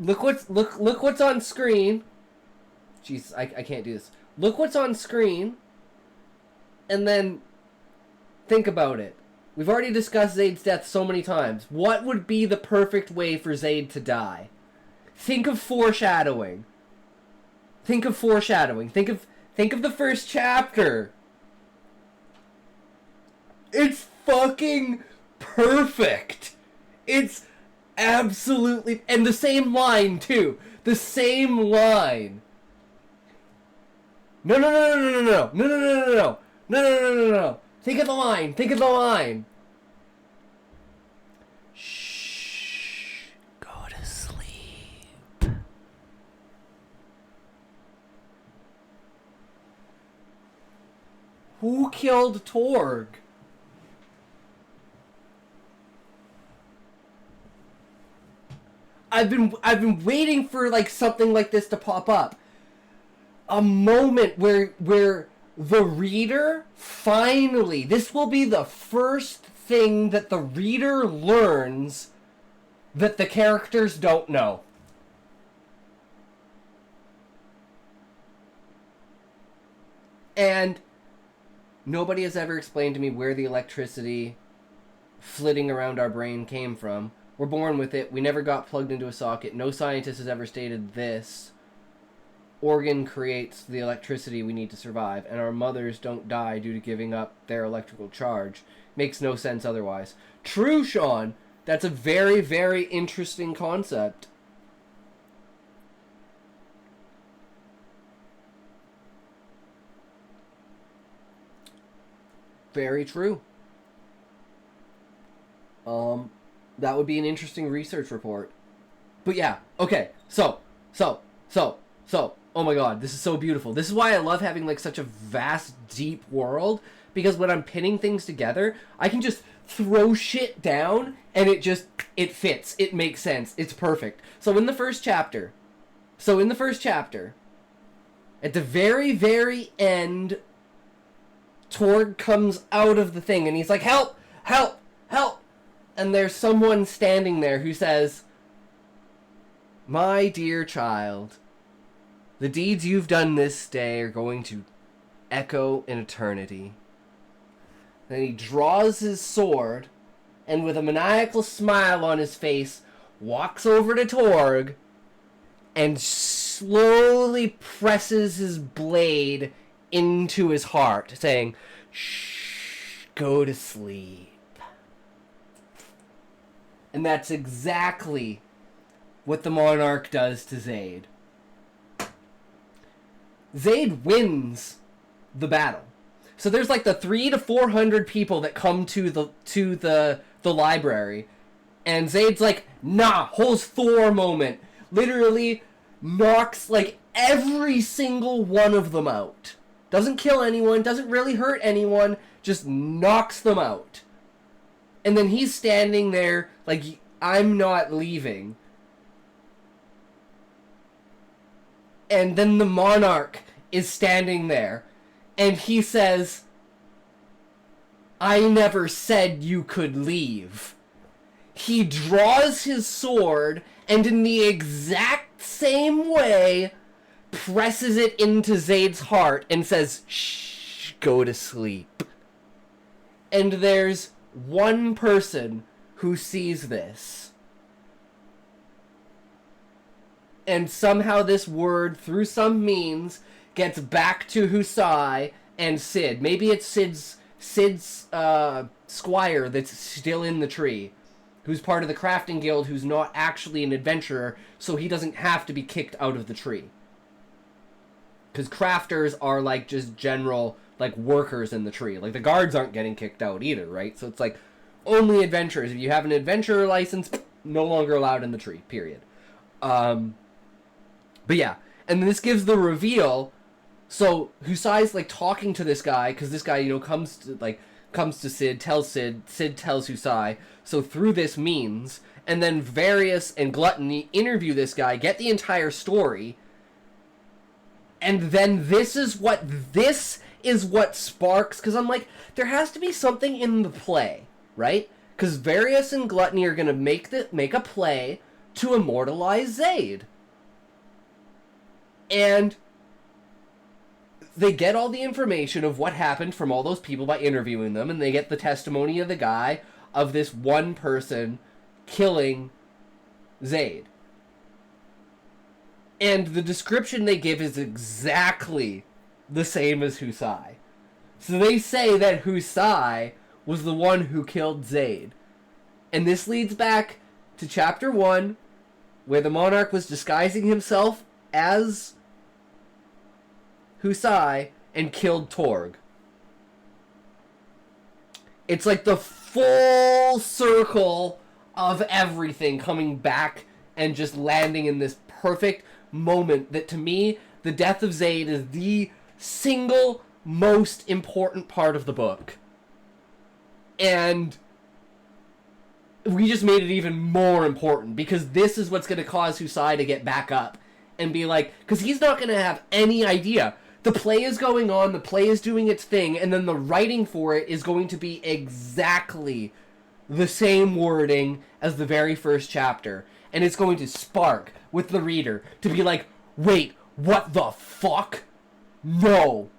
look what's on screen. Jeez, I can't do this. Look what's on screen, and then think about it. We've already discussed Zaid's death so many times. What would be the perfect way for Zaid to die? Think of foreshadowing. Think of foreshadowing. Think of the first chapter. It's fucking perfect. It's absolutely... And the same line, too. The same line. No. Think of the line. Think of the line. Shh. Go to sleep. Who killed Torg? I've been waiting for like something like this to pop up. A moment where the reader finally, this will be the first thing that the reader learns that the characters don't know. And nobody has ever explained to me where the electricity flitting around our brain came from. We're born with it. We never got plugged into a socket. No scientist has ever stated this organ creates the electricity we need to survive, and our mothers don't die due to giving up their electrical charge. Makes no sense otherwise. True, Sean. That's a very, very interesting concept. Very true. That would be an interesting research report. But yeah, okay. So, oh my god, this is so beautiful. This is why I love having like such a vast, deep world, because when I'm pinning things together, I can just throw shit down and it fits. It makes sense. It's perfect. So in the first chapter, at the very, very end, Torg comes out of the thing and he's like, help, help, help. And there's someone standing there who says, my dear child, the deeds you've done this day are going to echo in eternity. Then he draws his sword, and with a maniacal smile on his face, walks over to Torg, and slowly presses his blade into his heart, saying, shh, go to sleep. And that's exactly what the Monarch does to Zaid. Zaid wins the battle. So there's like the 300 to 400 people that come to the library, and Zaid's like, nah, holds Thor moment. Literally knocks like every single one of them out. Doesn't kill anyone, doesn't really hurt anyone, just knocks them out. And then he's standing there like, I'm not leaving. And then the Monarch is standing there, and he says, I never said you could leave. He draws his sword, and in the exact same way, presses it into Zaid's heart and says, shh, go to sleep. And there's one person who sees this. And somehow this word, through some means, gets back to Husai and Sid. Maybe it's Sid's squire that's still in the tree, who's part of the crafting guild, who's not actually an adventurer, so he doesn't have to be kicked out of the tree. Because crafters are like just general like workers in the tree. Like the guards aren't getting kicked out either, right? So it's like only adventurers. If you have an adventurer license, no longer allowed in the tree, period. But yeah, and this gives the reveal. So Husai's like talking to this guy, because this guy, you know, comes to Sid, Sid tells Husai. So through this means, and then Various and Gluttony interview this guy, get the entire story, and then this is what sparks, because I'm like, there has to be something in the play, right? Because Various and Gluttony are gonna make a play to immortalize Zayd. And they get all the information of what happened from all those people by interviewing them, and they get the testimony of the guy of this one person killing Zayd. And the description they give is exactly the same as Husai. So they say that Husai was the one who killed Zayd. And this leads back to chapter 1, where the monarch was disguising himself as Husai and killed Torg. It's like the full circle of everything coming back and just landing in this perfect moment that, to me, the death of Zayd is the single most important part of the book. And we just made it even more important, because this is what's going to cause Husai to get back up and be like, because he's not going to have any idea. The play is going on, the play is doing its thing, and then the writing for it is going to be exactly the same wording as the very first chapter. And it's going to spark with the reader to be like, wait, what the fuck? No.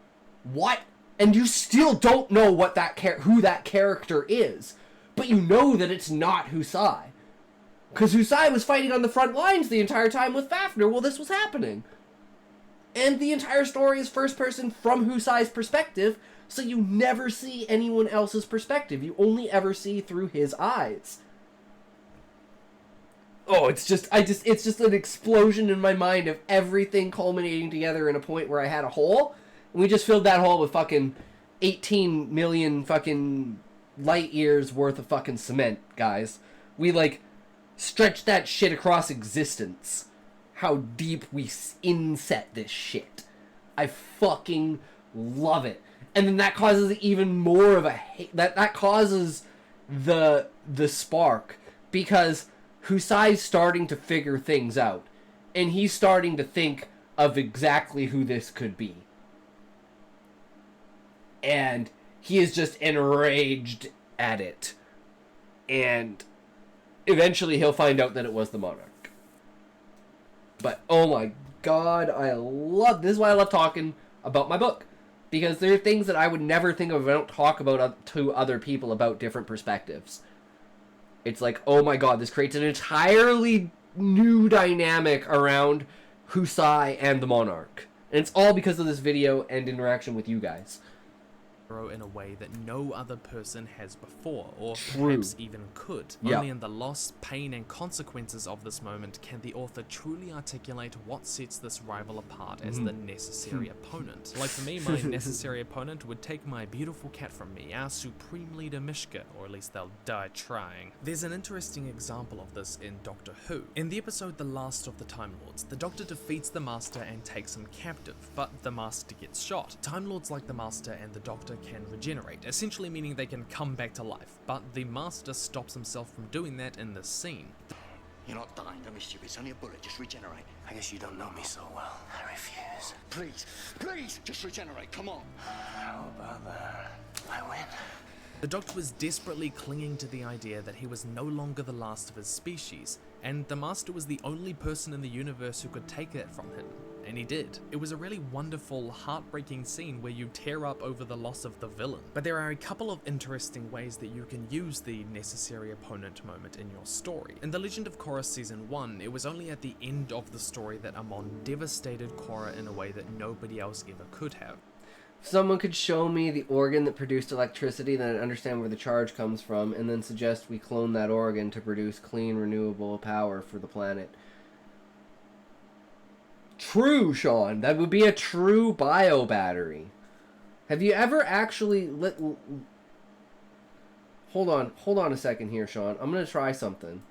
What? And you still don't know what who that character is. But you know that it's not Husai. Because Husai was fighting on the front lines the entire time with Fafnir while this was happening. And the entire story is first person from Husai's perspective, so you never see anyone else's perspective. You only ever see through his eyes. Oh, it's just an explosion in my mind of everything culminating together in a point where I had a hole. And we just filled that hole with fucking 18 million fucking light years worth of fucking cement, guys. We, like, stretched that shit across existence. How deep we inset this shit. I fucking love it. And then that causes even more of a hate. That causes the spark. Because Husai's starting to figure things out. And he's starting to think of exactly who this could be. And he is just enraged at it. And eventually he'll find out that it was the monarch. But, oh my god, this is why I love talking about my book. Because there are things that I would never think of if I don't talk about to other people about different perspectives. It's like, oh my god, this creates an entirely new dynamic around Husai and the monarch. And it's all because of this video and interaction with you guys.
In a way that no other person has before, or
True.
perhaps even could.
Yeah.
Only in the loss, pain, and consequences of this moment can the author truly articulate what sets this rival apart as the necessary opponent. Like for me, my necessary opponent would take my beautiful cat from me, our supreme leader Mishka, or at least they'll die trying. There's an interesting example of this in Doctor Who. In the episode The Last of the Time Lords, the Doctor defeats the Master and takes him captive, but the Master gets shot. Time Lords like the Master and the Doctor can regenerate, essentially meaning they can come back to life, but the Master stops himself from doing that in this scene.
You're not dying, no mischief, it's only a bullet, just regenerate.
I guess you don't know me so well. I refuse.
Please, just regenerate, come on.
How about that? I win.
The Doctor was desperately clinging to the idea that he was no longer the last of his species, and the Master was the only person in the universe who could take that from him. And he did. It was a really wonderful, heartbreaking scene where you tear up over the loss of the villain. But there are a couple of interesting ways that you can use the necessary opponent moment in your story. In The Legend of Korra Season 1, it was only at the end of the story that Amon devastated Korra in a way that nobody else ever could have.
If someone could show me the organ that produced electricity, then I'd understand where the charge comes from, and then suggest we clone that organ to produce clean, renewable power for the planet. True, Sean. That would be a true bio battery. Have you ever actually Hold on a second here, Sean. I'm gonna try something.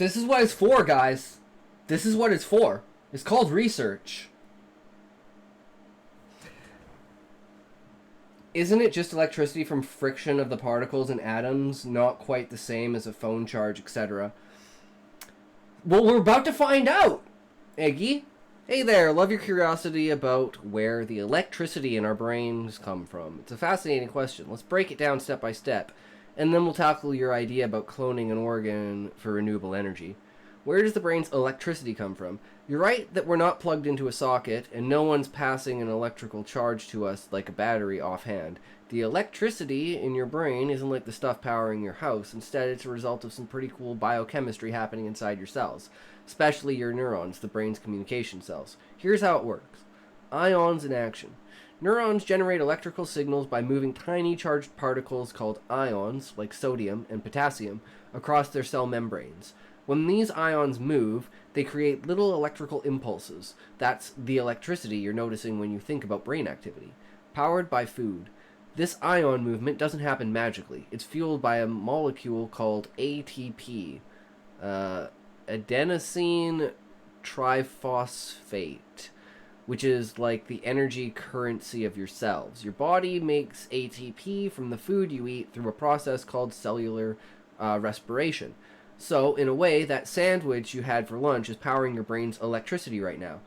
This is what it's for, guys. This is what it's for. It's called research. Isn't it just electricity from friction of the particles and atoms, not quite the same as a phone charge, etc.? Well, we're about to find out, Eggy. Hey there, love your curiosity about where the electricity in our brains come from. It's a fascinating question. Let's break it down step by step, and then we'll tackle your idea about cloning an organ for renewable energy. Where does the brain's electricity come from? You're right that we're not plugged into a socket, and no one's passing an electrical charge to us like a battery offhand. The electricity in your brain isn't like the stuff powering your house. Instead, it's a result of some pretty cool biochemistry happening inside your cells, especially your neurons, the brain's communication cells. Here's how it works. Ions in action. Neurons generate electrical signals by moving tiny charged particles called ions, like sodium and potassium, across their cell membranes. When these ions move, they create little electrical impulses. That's the electricity you're noticing when you think about brain activity. Powered by food. This ion movement doesn't happen magically. It's fueled by a molecule called ATP, adenosine triphosphate, which is like the energy currency of your cells. Your body makes ATP from the food you eat through a process called cellular respiration. So, in a way, that sandwich you had for lunch is powering your brain's electricity right now.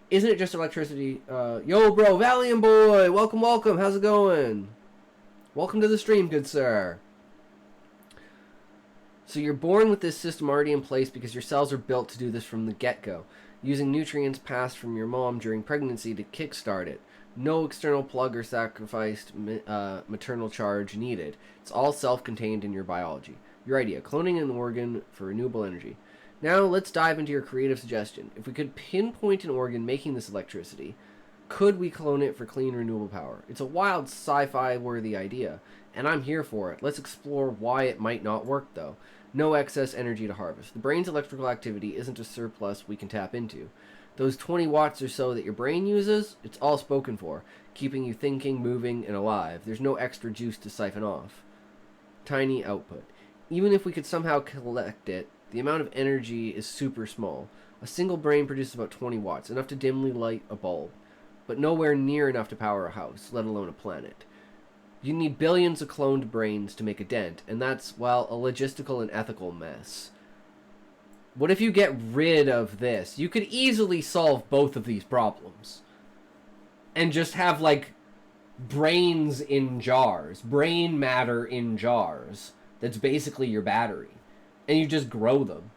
Isn't it just electricity? Yo, bro, Valiant boy! Welcome, welcome! How's it going? Welcome to the stream, good sir. So you're born with this system already in place because your cells are built to do this from the get-go, using nutrients passed from your mom during pregnancy to kickstart it. No external plug or sacrificed maternal charge needed. It's all self-contained in your biology. Your idea, cloning an organ for renewable energy. Now let's dive into your creative suggestion. If we could pinpoint an organ making this electricity, could we clone it for clean renewable power? It's a wild sci-fi worthy idea, and I'm here for it. Let's explore why it might not work though. No excess energy to harvest. The brain's electrical activity isn't a surplus we can tap into. Those 20 watts or so that your brain uses, it's all spoken for, keeping you thinking, moving, and alive. There's no extra juice to siphon off. Tiny output. Even if we could somehow collect it, the amount of energy is super small. A single brain produces about 20 watts, enough to dimly light a bulb, but nowhere near enough to power a house, let alone a planet. You need billions of cloned brains to make a dent, and that's, well, a logistical and ethical mess. What if you get rid of this? You could easily solve both of these problems. And just have, like, brains in jars. Brain matter in jars. That's basically your battery. And you just grow them.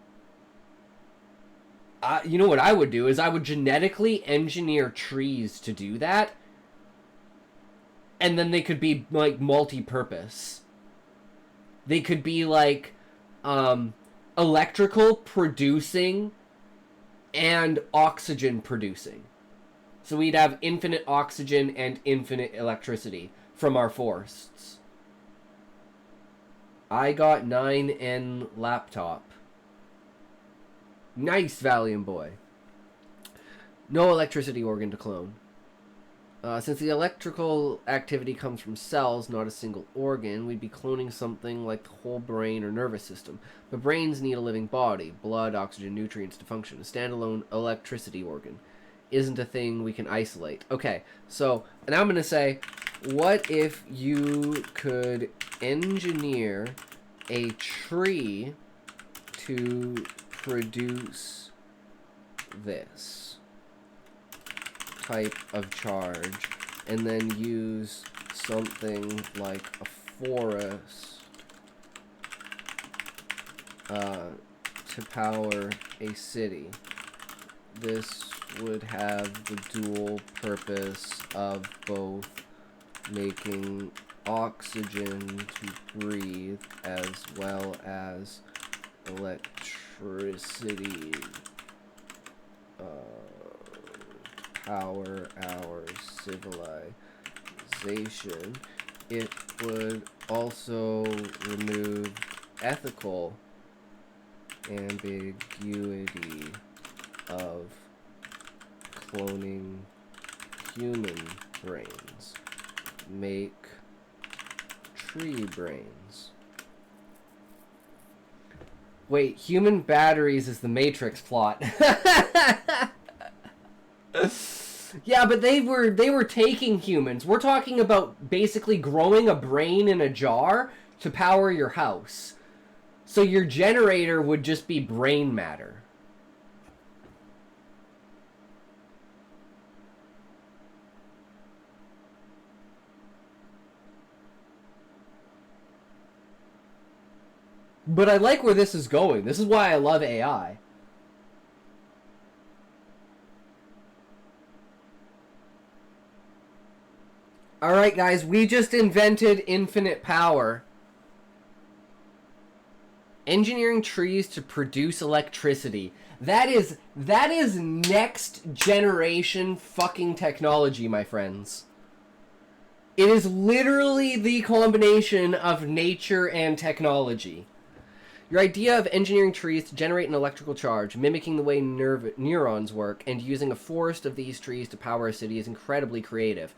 You know what I would do is I would genetically engineer trees to do that. And then they could be, like, multi-purpose. They could be, like, electrical producing and oxygen producing. So we'd have infinite oxygen and infinite electricity from our forests. I got 9N laptop. Nice, Valiant boy. No electricity organ to clone. Since the electrical activity comes from cells, not a single organ, we'd be cloning something like the whole brain or nervous system. But brains need a living body, blood, oxygen, nutrients to function. A standalone electricity organ isn't a thing we can isolate. Okay, so now I'm going to say, what if you could engineer a tree to produce this type of charge, and then use something like a forest to power a city? This would have the dual purpose of both making oxygen to breathe as well as electricity power our civilization. It would also remove ethical ambiguity of cloning human brains. Make tree brains. Wait, human batteries is the Matrix plot. Yeah, but they were taking humans. We're talking about basically growing a brain in a jar to power your house. So your generator would just be brain matter. But I like where this is going. This is why I love AI. Alright guys, we just invented infinite power. Engineering trees to produce electricity. That is next generation fucking technology, my friends. It is literally the combination of nature and technology. Your idea of engineering trees to generate an electrical charge, mimicking the way neurons work, and using a forest of these trees to power a city is incredibly creative.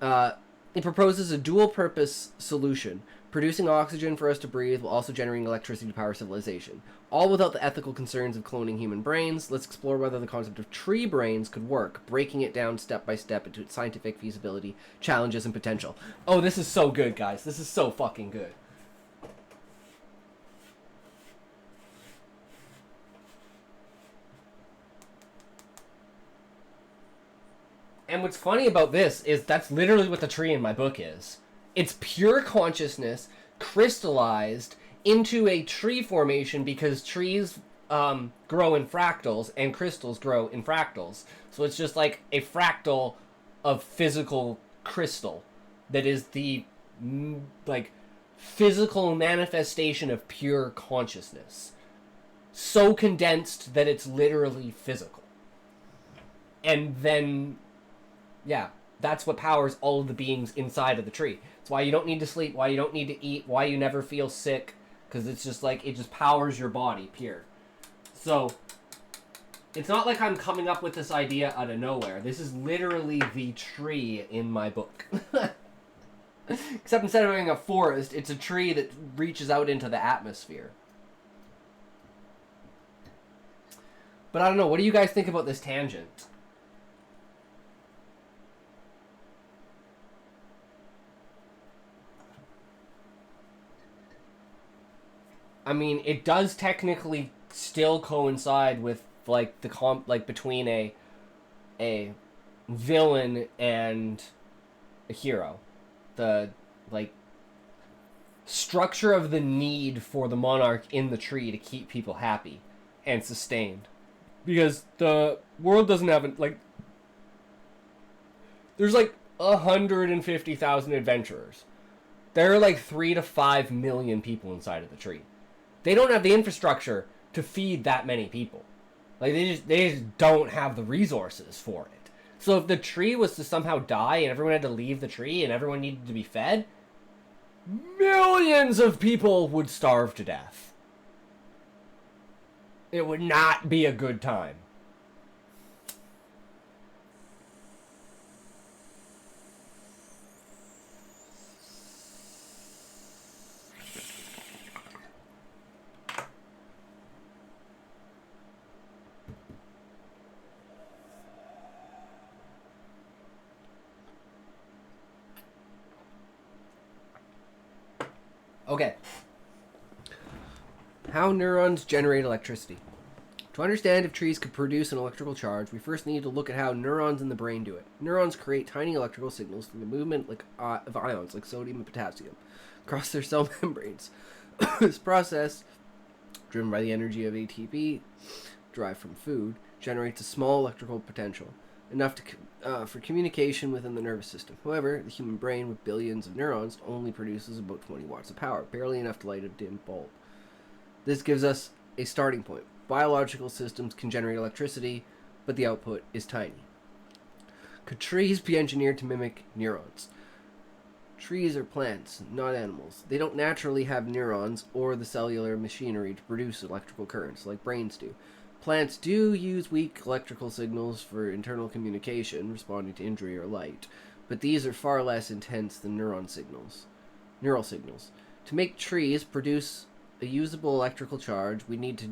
It proposes a dual-purpose solution, producing oxygen for us to breathe while also generating electricity to power civilization. All without the ethical concerns of cloning human brains. Let's explore whether the concept of tree brains could work, breaking it down step by step into its scientific feasibility, challenges, and potential. Oh, this is so good, guys. This is so fucking good. And what's funny about this is that's literally what the tree in my book is. It's pure consciousness crystallized into a tree formation because trees grow in fractals and crystals grow in fractals. So it's just like a fractal of physical crystal that is the like physical manifestation of pure consciousness. So condensed that it's literally physical. And then yeah, that's what powers all of the beings inside of the tree. It's why you don't need to sleep, why you don't need to eat, why you never feel sick, because it's just like, it just powers your body, pure. So, it's not like I'm coming up with this idea out of nowhere. This is literally the tree in my book. Except instead of having a forest, it's a tree that reaches out into the atmosphere. But I don't know, what do you guys think about this tangent? I mean, it does technically still coincide with like the between a villain and a hero. The like structure of the need for the monarch in the tree to keep people happy and sustained. Because the world doesn't have like there's like 150,000 adventurers. There are like 3 to 5 million people inside of the tree. They don't have the infrastructure to feed that many people. Like they just don't have the resources for it. So if the tree was to somehow die and everyone had to leave the tree and everyone needed to be fed, millions of people would starve to death. It would not be a good time. Okay. How neurons generate electricity. To understand if trees could produce an electrical charge, we first need to look at how neurons in the brain do it. Neurons create tiny electrical signals through the movement of ions like sodium and potassium across their cell membranes. This process, driven by the energy of ATP derived from food, generates a small electrical potential, enough for communication within the nervous system. However, the human brain with billions of neurons only produces about 20 watts of power, barely enough to light a dim bulb. This gives us a starting point. Biological systems can generate electricity, but the output is tiny. Could trees be engineered to mimic neurons? Trees are plants, not animals. They don't naturally have neurons or the cellular machinery to produce electrical currents like brains do. Plants do use weak electrical signals for internal communication, responding to injury or light, but these are far less intense than neural signals. To make trees produce a usable electrical charge, we need to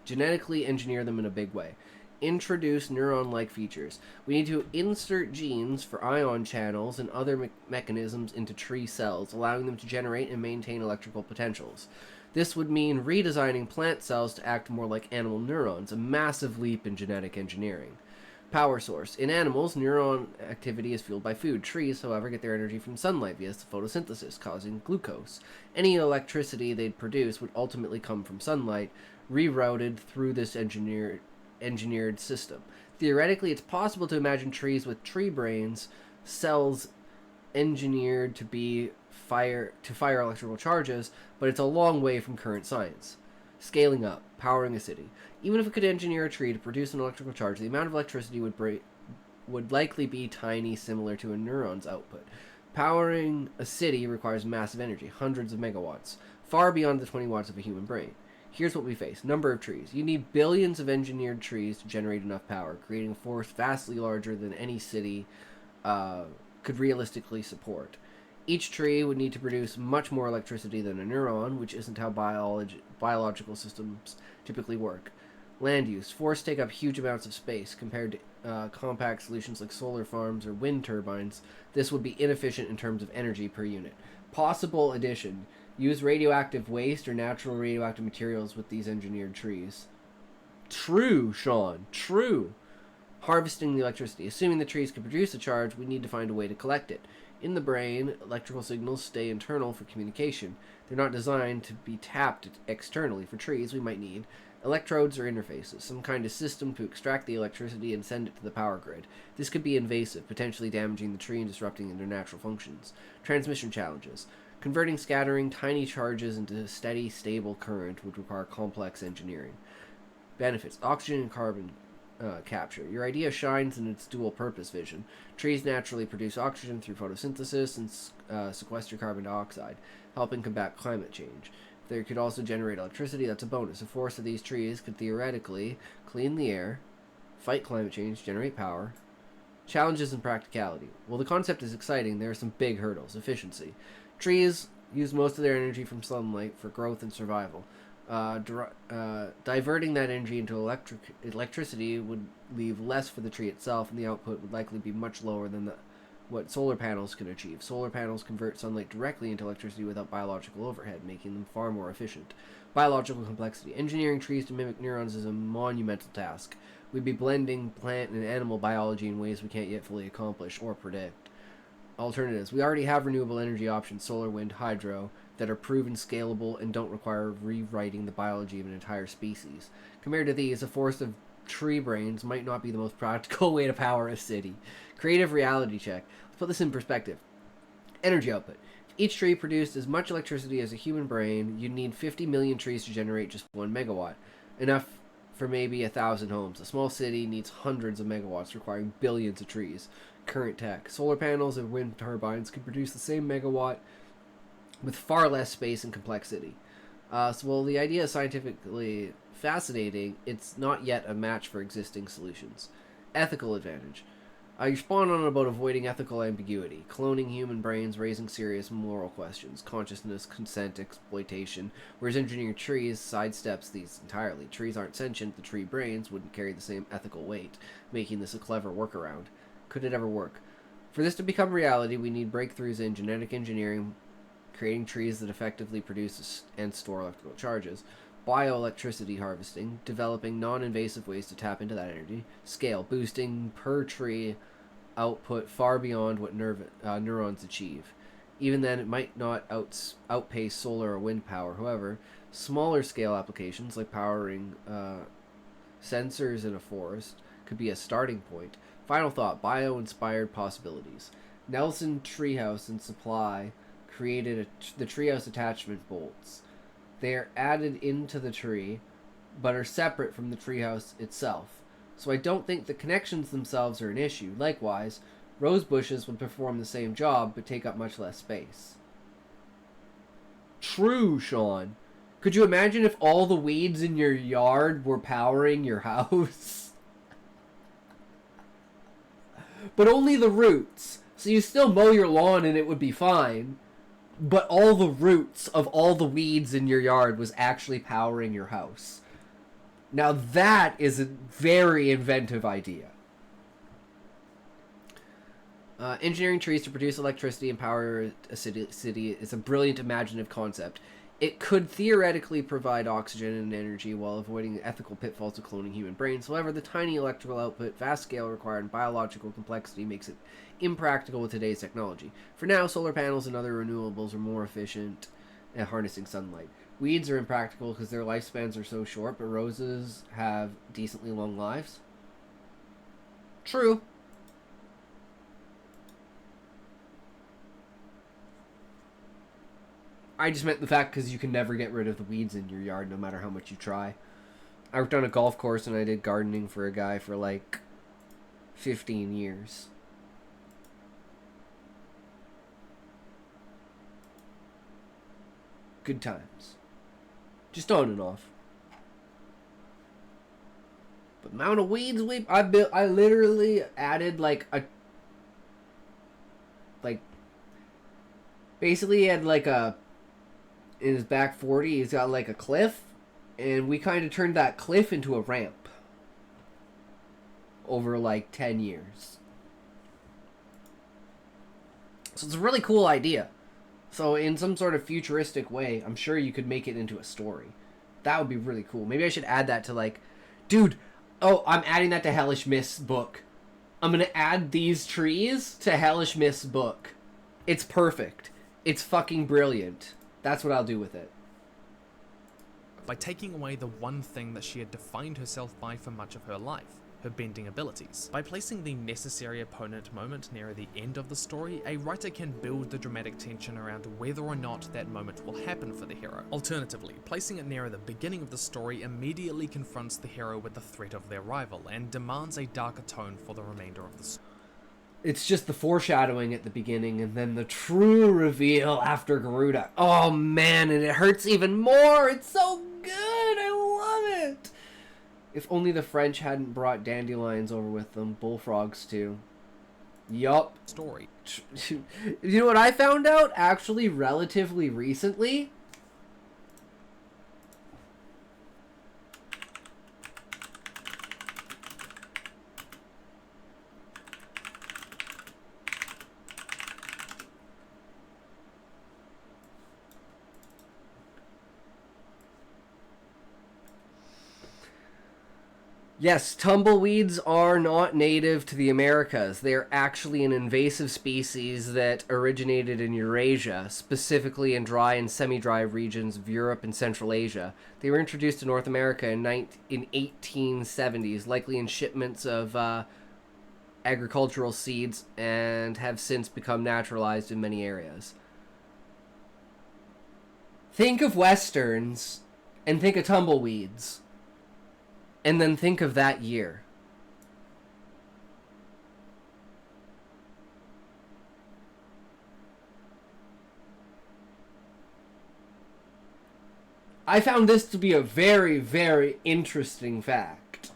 genetically engineer them in a big way. Introduce neuron-like features. We need to insert genes for ion channels and other mechanisms into tree cells, allowing them to generate and maintain electrical potentials. This would mean redesigning plant cells to act more like animal neurons, a massive leap in genetic engineering. Power source. In animals, neuron activity is fueled by food. Trees, however, get their energy from sunlight via photosynthesis, causing glucose. Any electricity they'd produce would ultimately come from sunlight, rerouted through this engineered system. Theoretically, it's possible to imagine trees with tree brains, cells engineered to fire electrical charges, but it's a long way from current science. Scaling up, powering a city. Even if it could engineer a tree to produce an electrical charge, the amount of electricity would likely be tiny, similar to a neuron's output. Powering a city requires massive energy, hundreds of megawatts, far beyond the 20 watts of a human brain. Here's what we face. Number of trees. You need billions of engineered trees to generate enough power, creating a force vastly larger than any city could realistically support. Each tree would need to produce much more electricity than a neuron, which isn't how biological systems typically work. Land use. Forests take up huge amounts of space. Compared to compact solutions like solar farms or wind turbines, this would be inefficient in terms of energy per unit. Possible addition. Use radioactive waste or natural radioactive materials with these engineered trees. True, Sean. True. Harvesting the electricity. Assuming the trees can produce a charge, we need to find a way to collect it. In the brain, electrical signals stay internal for communication. They're not designed to be tapped externally. For trees, we might need electrodes or interfaces, some kind of system to extract the electricity and send it to the power grid. This could be invasive, potentially damaging the tree and disrupting their natural functions. Transmission challenges. Converting scattering tiny charges into steady, stable current would require complex engineering. Benefits. Oxygen and carbon capture. Your idea shines in its dual-purpose vision. Trees naturally produce oxygen through photosynthesis and sequester carbon dioxide, helping combat climate change. If they could also generate electricity, that's a bonus. The force of these trees could theoretically clean the air, fight climate change, generate power. Challenges and practicality. While the concept is exciting, there are some big hurdles. Efficiency. Trees use most of their energy from sunlight for growth and survival. Diverting that energy into electricity would leave less for the tree itself, and the output would likely be much lower than what solar panels can achieve. Solar panels convert sunlight directly into electricity without biological overhead, making them far more efficient. Biological complexity. Engineering trees to mimic neurons is a monumental task. We'd be blending plant and animal biology in ways we can't yet fully accomplish or predict. Alternatives. We already have renewable energy options, solar, wind, hydro, that are proven scalable and don't require rewriting the biology of an entire species. Compared to these, a forest of tree brains might not be the most practical way to power a city. Creative reality check. Let's put this in perspective. Energy output. If each tree produced as much electricity as a human brain, you'd need 50 million trees to generate just 1 megawatt. Enough for maybe 1,000 homes. A small city needs hundreds of megawatts, requiring billions of trees. Current tech. Solar panels and wind turbines could produce the same megawatt with far less space and complexity. While the idea is scientifically fascinating, it's not yet a match for existing solutions. Ethical advantage. You spawn on about avoiding ethical ambiguity, cloning human brains, raising serious moral questions, consciousness, consent, exploitation, whereas engineering trees sidesteps these entirely. Trees aren't sentient, the tree brains wouldn't carry the same ethical weight, making this a clever workaround. Could it ever work? For this to become reality, we need breakthroughs in genetic engineering, creating trees that effectively produce and store electrical charges, bioelectricity harvesting, developing non-invasive ways to tap into that energy, scale, boosting per tree output far beyond what neurons achieve. Even then, it might not outpace solar or wind power. However, smaller scale applications like powering sensors in a forest could be a starting point. Final thought, bio-inspired possibilities. Nelson Treehouse and Supply created the treehouse attachment bolts. They are added into the tree, but are separate from the treehouse itself. So I don't think the connections themselves are an issue. Likewise, rose bushes would perform the same job, but take up much less space. True, Sean. Could you imagine if all the weeds in your yard were powering your house? But only the roots. So you still mow your lawn and it would be fine. but all the roots of all the weeds in your yard was actually powering your house. Now that is a very inventive idea. Engineering trees to produce electricity and power a city is a brilliant imaginative concept. It could theoretically provide oxygen and energy while avoiding the ethical pitfalls of cloning human brains. However, the tiny electrical output, vast scale required, and biological complexity makes it impractical with today's technology. For now, solar panels and other renewables are more efficient at harnessing sunlight. Weeds are impractical because their lifespans are so short, but roses have decently long lives. True. I just meant the fact because you can never get rid of the weeds in your yard no matter how much you try. I worked on a golf course and I did gardening for a guy for like 15 years. Good times. Just on and off. But amount of weeds I literally added basically he had like a, in his back 40, he's got like a cliff, and we kind of turned that cliff into a ramp over like 10 years. So it's a really cool idea. So in some sort of futuristic way, I'm sure you could make it into a story. That would be really cool. Maybe I should add that to like, dude, oh, I'm adding that to Hellish Mist's book. I'm going to add these trees to Hellish Mist's book. It's perfect. It's fucking brilliant. That's what I'll do with it.
By taking away the one thing that she had defined herself by for much of her life, her bending abilities. By placing the necessary opponent moment nearer the end of the story, a writer can build the dramatic tension around whether or not that moment will happen for the hero. Alternatively, placing it nearer the beginning of the story immediately confronts the hero with the threat of their rival, and demands a darker tone for the remainder of the story.
It's just the foreshadowing at the beginning and then the true reveal after Garuda. Oh man, and it hurts even more. It's so good. I love it. If only the French hadn't brought dandelions over with them. Bullfrogs too. Yup.
Story.
You know what I found out actually relatively recently? Yes, tumbleweeds are not native to the Americas. They are actually an invasive species that originated in Eurasia, specifically in dry and semi-dry regions of Europe and Central Asia. They were introduced to North America in 1870s, likely in shipments of agricultural seeds, and have since become naturalized in many areas. Think of Westerns, and think of tumbleweeds. And then think of that year. I found this to be a very, very interesting fact.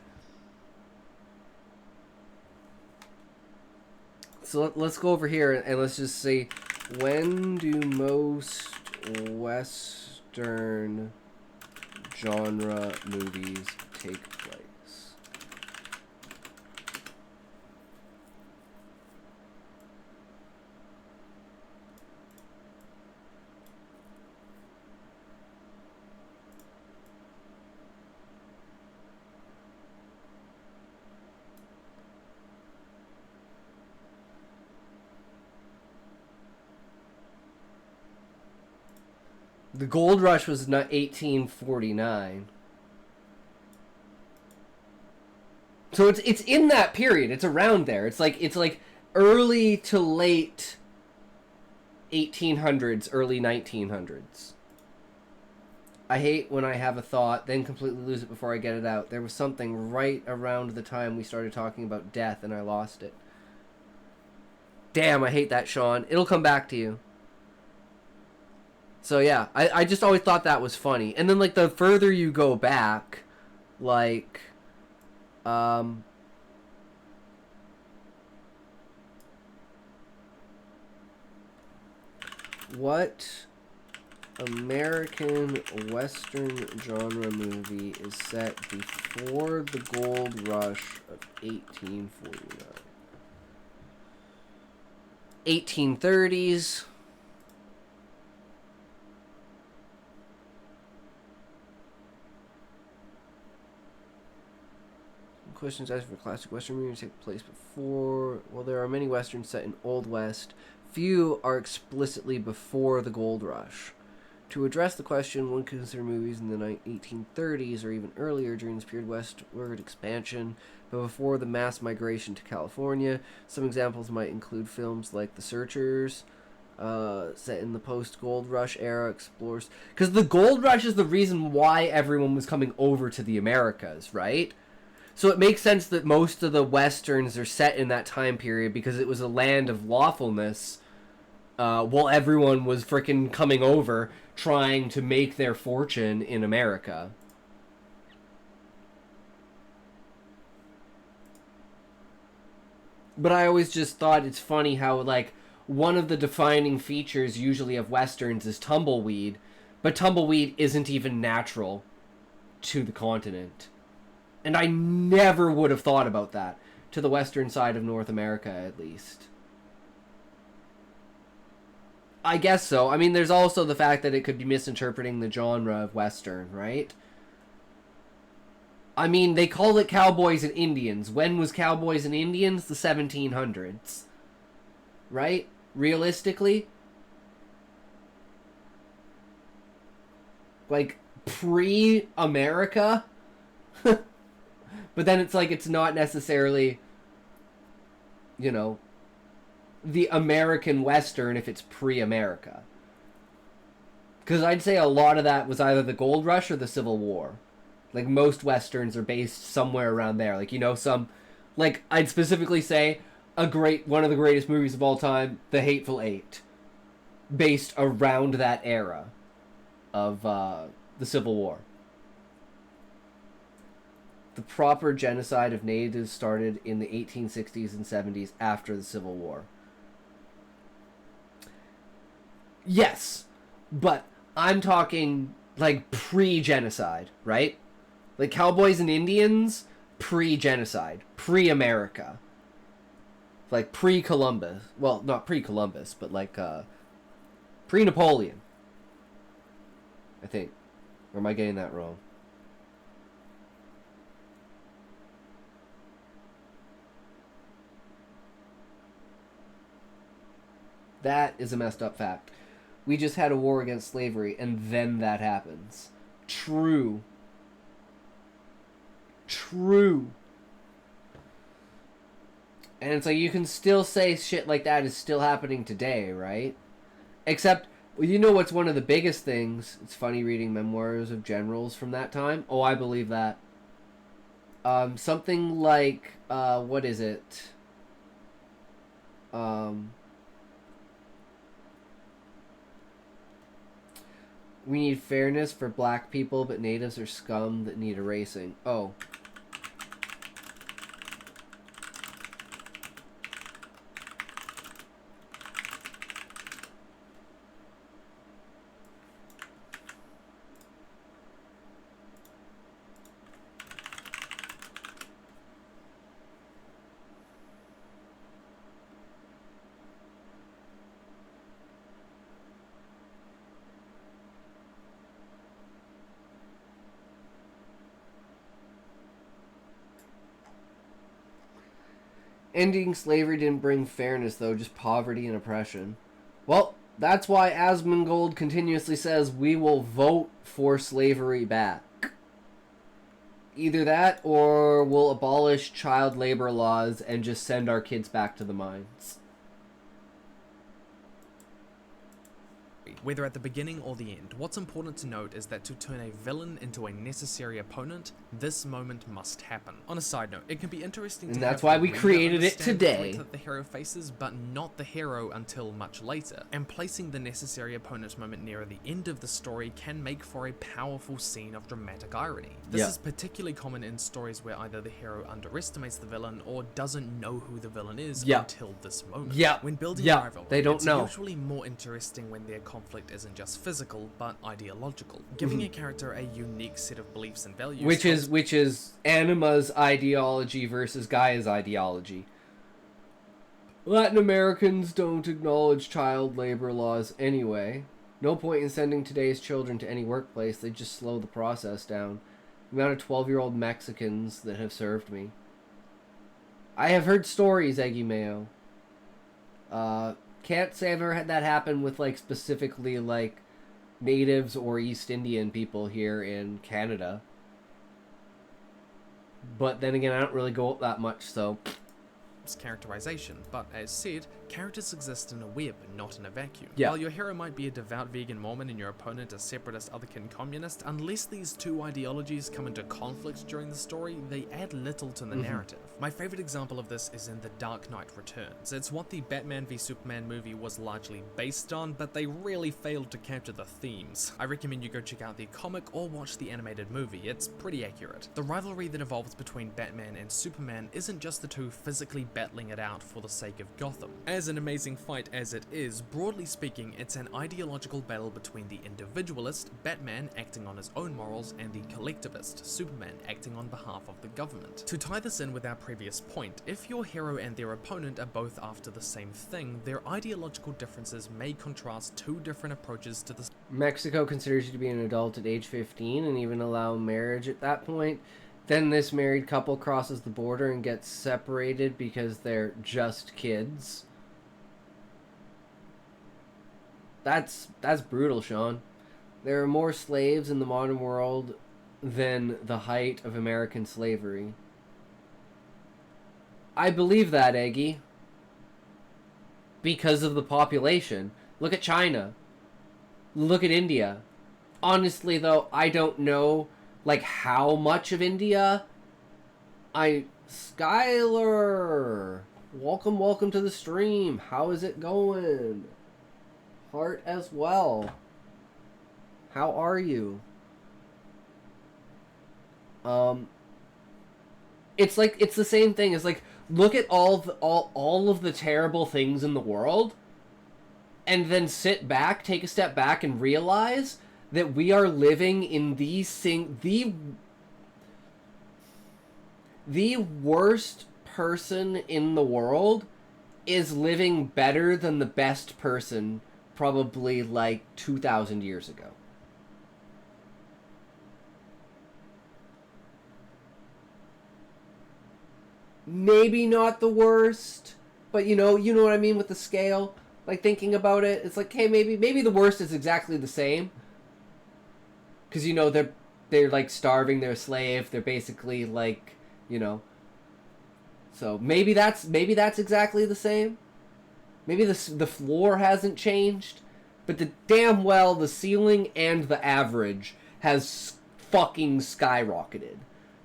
So let's go over here and let's just say, when do most Western genre movies take place? The gold rush was 1849. So it's in that period. It's around there. It's like early to late 1800s, early 1900s. I hate when I have a thought, then completely lose it before I get it out. There was something right around the time we started talking about death, and I lost it. Damn, I hate that, Sean. It'll come back to you. So yeah, I just always thought that was funny. And then like the further you go back, like What American Western genre movie is set before the gold rush of 1849? 1830s. Questions asked for classic Western movies take place before. Well, there are many Westerns set in Old West. Few are explicitly before the gold rush. To address the question, one could consider movies in the 1830s or even earlier during this period westward expansion, but before the mass migration to California. Some examples might include films like The Searchers, set in the post-gold rush era, explores... Because the gold rush is the reason why everyone was coming over to the Americas, right? So it makes sense that most of the Westerns are set in that time period because it was a land of lawfulness while everyone was freaking coming over trying to make their fortune in America. But I always just thought it's funny how, like, one of the defining features usually of Westerns is tumbleweed, but tumbleweed isn't even natural to the continent. And I never would have thought about that, to the western side of North America, at least. I guess so. I mean, there's also the fact that it could be misinterpreting the genre of Western, right? I mean, they call it Cowboys and Indians. When was Cowboys and Indians? The 1700s. Right? Realistically? Like, pre-America? But then it's like, it's not necessarily, you know, the American Western if it's pre-America. Because I'd say a lot of that was either the Gold Rush or the Civil War. Like, most Westerns are based somewhere around there. Like, you know, some... Like, I'd specifically say one of the greatest movies of all time, The Hateful Eight. Based around that era of the Civil War. The proper genocide of natives started in the 1860s and 70s after the Civil War. Yes, but I'm talking, like, pre-genocide, right? Like, Cowboys and Indians, pre-genocide, pre-America. Like, pre-Columbus. Well, not pre-Columbus, but, like, pre-Napoleon. I think. Or am I getting that wrong? That is a messed up fact. We just had a war against slavery, and then that happens. True. True. And it's like, you can still say shit like that is still happening today, right? Except, well, you know what's one of the biggest things? It's funny reading memoirs of generals from that time. Oh, I believe that. Something like, what is it? We need fairness for black people, but natives are scum that need erasing. Oh. Ending slavery didn't bring fairness, though, just poverty and oppression. Well, that's why Asmongold continuously says we will vote for slavery back. Either that, or we'll abolish child labor laws and just send our kids back to the mines.
story, whether at the beginning or the end. What's important to note is that to turn a villain into a necessary opponent, this moment must happen. On a side note, it can be interesting to
And that's
have
why
the
we
reader
created it
understand the threat
today.
that the hero faces, but not the hero until much later. And placing the necessary opponent moment nearer the end of the story can make for a powerful scene of dramatic irony. This is particularly common in stories where either the hero underestimates the villain or doesn't know who the villain is until this moment. When building a rivalry,
they don't
it's
know.
usually more interesting when their conflict isn't just physical, but ideological. Giving a character a unique set of beliefs and values
Which is Anima's ideology versus Gaia's ideology. Latin Americans don't acknowledge child labor laws anyway. No point in sending today's children to any workplace, they just slow the process down. The amount of 12-year-old Mexicans that have served me. I have heard stories, Eggy Mayo. Can't say I've ever had that happen with, like, specifically, like, natives or East Indian people here in Canada. But then again, I don't really go out that much, so...
characterization, but as said, characters exist in a web, not in a vacuum.
Yeah.
While your hero might be a devout vegan Mormon and your opponent a separatist otherkin communist, unless these two ideologies come into conflict during the story, they add little to the narrative. My favorite example of this is in The Dark Knight Returns. It's what the Batman v Superman movie was largely based on, but they really failed to capture the themes. I recommend you go check out the comic or watch the animated movie, it's pretty accurate. The rivalry that evolves between Batman and Superman isn't just the two physically battling it out for the sake of Gotham. As an amazing fight as it is, broadly speaking, it's an ideological battle between the individualist, Batman acting on his own morals, and the collectivist, Superman acting on behalf of the government. To tie this in with our previous point, if your hero and their opponent are both after the same thing, their ideological differences may contrast two different approaches to the...
Mexico considers you to be an adult at age 15 and even allow marriage at that point. Then this married couple crosses the border and gets separated because they're just kids. That's brutal, Sean. There are more slaves in the modern world than the height of American slavery. I believe that, Eggy. Because of the population. Look at China. Look at India. Honestly, though, I don't know, like, how much of India. Skylar! Welcome to the stream. How is it going? Heart as well. How are you? It's like, it's the same thing. It's like, look at all of the terrible things in the world, and then sit back, take a step back, and realize that we are living in the worst person in the world is living better than the best person probably like 2,000 years ago. Maybe not the worst, but you know what I mean with the scale. Like, thinking about it, it's like, hey, maybe the worst is exactly the same. Because, you know, they're like starving their slave. They're basically like, you know. So maybe that's exactly the same. Maybe the floor hasn't changed, but the damn well the ceiling and the average has fucking skyrocketed.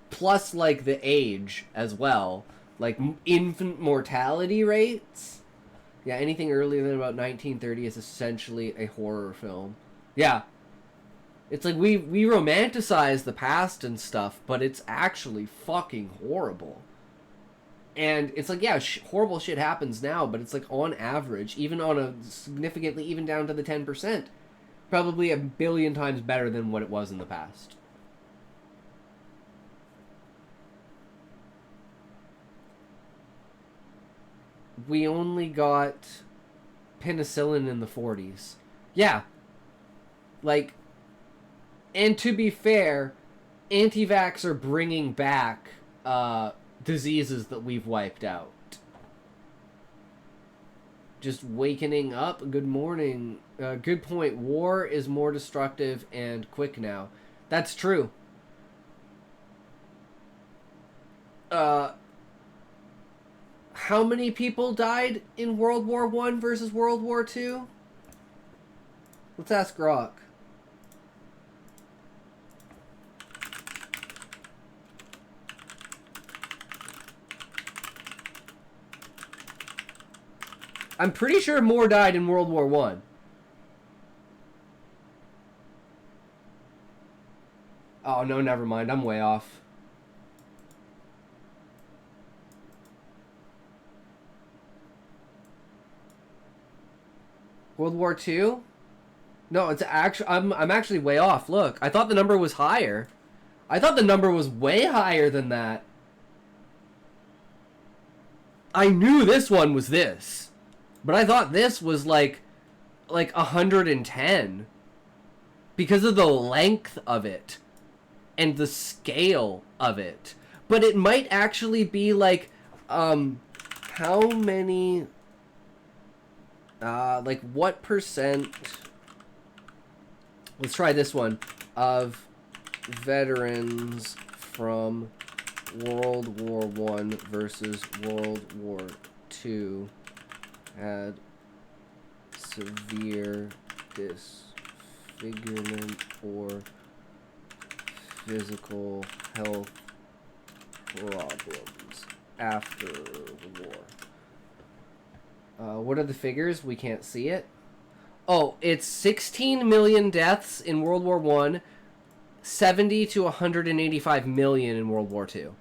Plus, like, the age as well, like infant mortality rates. Yeah, anything earlier than about 1930 is essentially a horror film. Yeah. It's like we romanticize the past and stuff, but it's actually fucking horrible. And it's like, yeah, horrible shit happens now, but it's like on average, even on a significantly, even down to the 10%, probably a billion times better than what it was in the past. We only got penicillin in the 40s. Yeah. Like, and to be fair, anti-vax are bringing back diseases that we've wiped out. Just wakening up. Good morning. Good point. War is more destructive and quick now. That's true. How many people died in World War I versus World War II? Let's ask Grok. I'm pretty sure more died in World War One. Oh, no, never mind. I'm way off. World War Two? No, it's actually I'm actually way off. Look, I thought the number was higher. I thought the number was way higher than that. I knew this one was this, but I thought this was like 110 because of the length of it and the scale of it. But it might actually be like how many like what percent, let's try this one, of veterans from World War One versus World War Two had severe disfigurement or physical health problems after the war. What are the figures? We can't see it. Oh, it's 16 million deaths in World War One, 70 to 185 million in World War Two.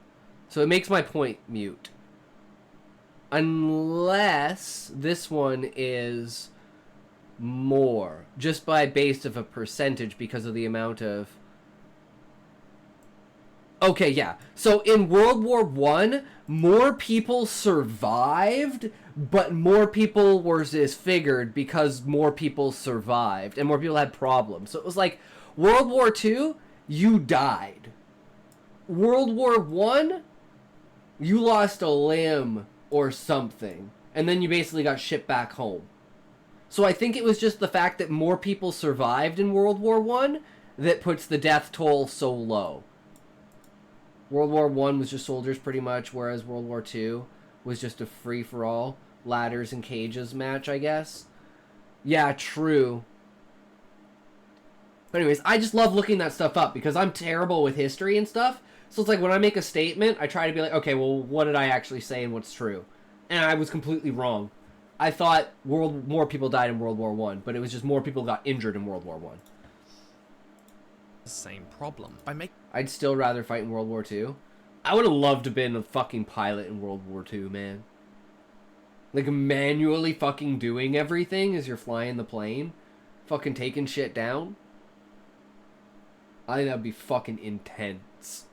So it makes my point mute. Unless this one is more, just by base of a percentage because of the amount of... Okay, yeah. So in World War One, more people survived, but more people were disfigured because more people survived and more people had problems. So it was like World War Two, you died. World War One, you lost a limb or something, and then you basically got shipped back home. So I think it was just the fact that more people survived in World War One that puts the death toll so low. World War One was just soldiers pretty much, whereas World War Two was just a free-for-all, ladders and cages match, I guess. Yeah, true. But anyways, I just love looking that stuff up because I'm terrible with history and stuff. So it's like when I make a statement, I try to be like, okay, well, what did I actually say and what's true? And I was completely wrong. I thought more people died in World War One, but it was just more people got injured in World War One.
Same problem.
I'd still rather fight in World War Two. I would have loved to have been a fucking pilot in World War Two, man. Like manually fucking doing everything as you're flying the plane. Fucking taking shit down. I think that'd be fucking intense.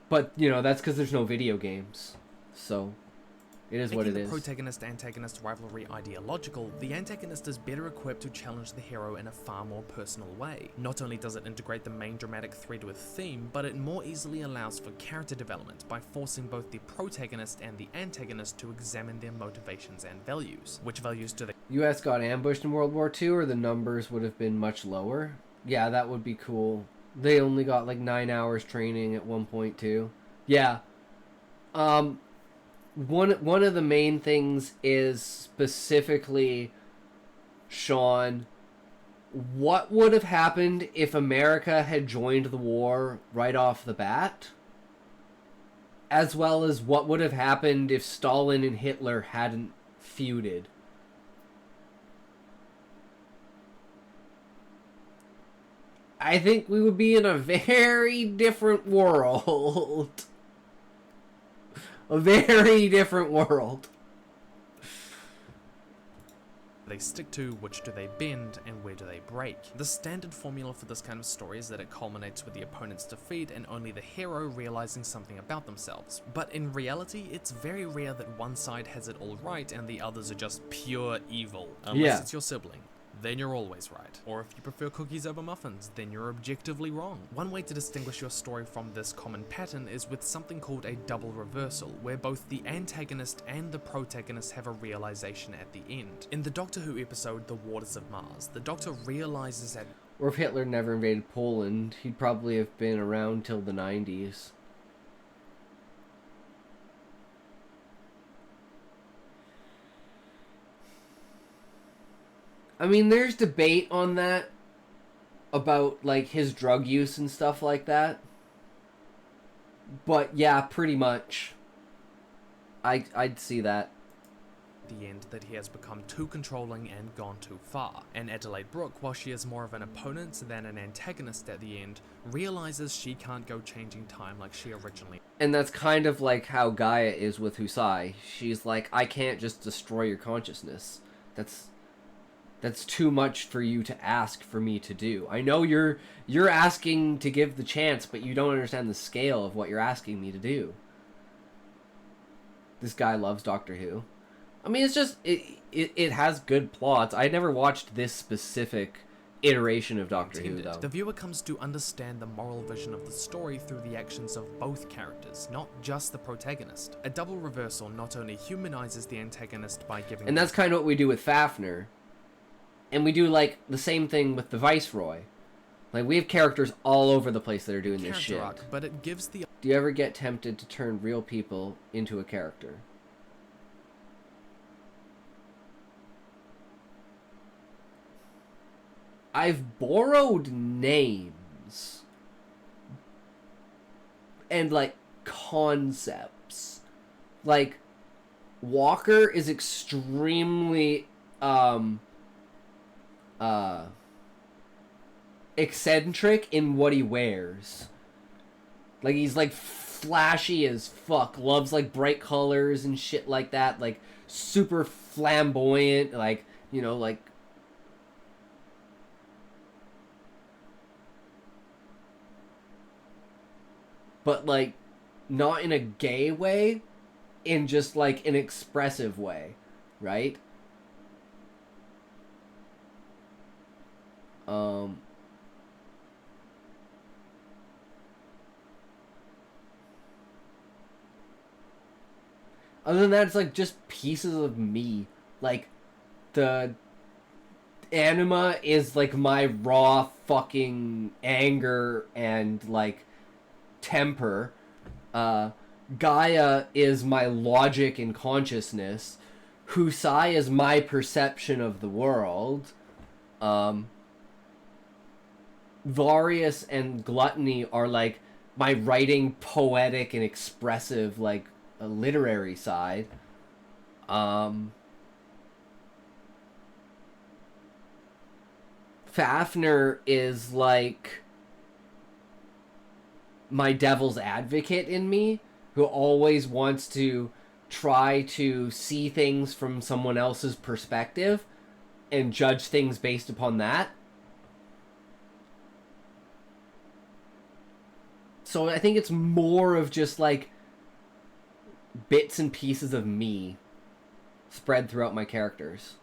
But, you know, that's because there's no video games. So, it is what it
Making
is.
the protagonist-antagonist rivalry ideological, the antagonist is better equipped to challenge the hero in a far more personal way. Not only does it integrate the main dramatic thread with theme, but it more easily allows for character development by forcing both the protagonist and the antagonist to examine their motivations and values. Which values do they...
US got ambushed in World War II, or the numbers would have been much lower? Yeah, that would be cool. They only got like 9 hours training at 1.2. Yeah. One of the main things is specifically, Sean, what would have happened if America had joined the war right off the bat? As well as what would have happened if Stalin and Hitler hadn't feuded. I think we would be in a very different world. A very different world.
They stick to, which do they bend, and where do they break? The standard formula for this kind of story is that it culminates with the opponent's defeat and only the hero realizing something about themselves. But in reality, it's very rare that one side has it all right and the others are just pure evil. Unless it's your sibling. Then you're always right. Or if you prefer cookies over muffins, then you're objectively wrong. One way to distinguish your story from this common pattern is with something called a double reversal, where both the antagonist and the protagonist have a realization at the end. In the Doctor Who episode The Waters of Mars, the Doctor realizes that...
Or if Hitler never invaded Poland, he'd probably have been around till the 90s. I mean, there's debate on that about, like, his drug use and stuff like that. But, yeah, pretty much. I'd see that.
The end that he has become too controlling and gone too far. And Adelaide Brooke, while she is more of an opponent than an antagonist at the end, realizes she can't go changing time like she originally.
And that's kind of like how Gaia is with Husai. She's like, I can't just destroy your consciousness. That's too much for you to ask for me to do. I know you're asking to give the chance, but you don't understand the scale of what you're asking me to do. This guy loves Doctor Who. I mean, it's just, it has good plots. I never watched this specific iteration of Doctor Who, though.
The viewer comes to understand the moral vision of the story through the actions of both characters, not just the protagonist. A double reversal not only humanizes the antagonist by giving...
And that's kind of what we do with Fafnir. And we do, like, the same thing with the Viceroy. Like, we have characters all over the place that are doing this shit.
Arc, but it gives the...
Do you ever get tempted to turn real people into a character? I've borrowed names and, like, concepts. Like, Walker is extremely eccentric in what he wears. Like, he's like flashy as fuck, loves like bright colors and shit like that, like super flamboyant, like, you know, like, but like not in a gay way, in just like an expressive way, right? Other than that, it's like just pieces of me. Like, the anima is like my raw fucking anger and like temper. Gaia is my logic and consciousness. Husai is my perception of the world. Various and Gluttony are like my writing, poetic and expressive, like a literary side. Fafnir is like my devil's advocate in me, who always wants to try to see things from someone else's perspective and judge things based upon that. So I think it's more of just like bits and pieces of me spread throughout my characters.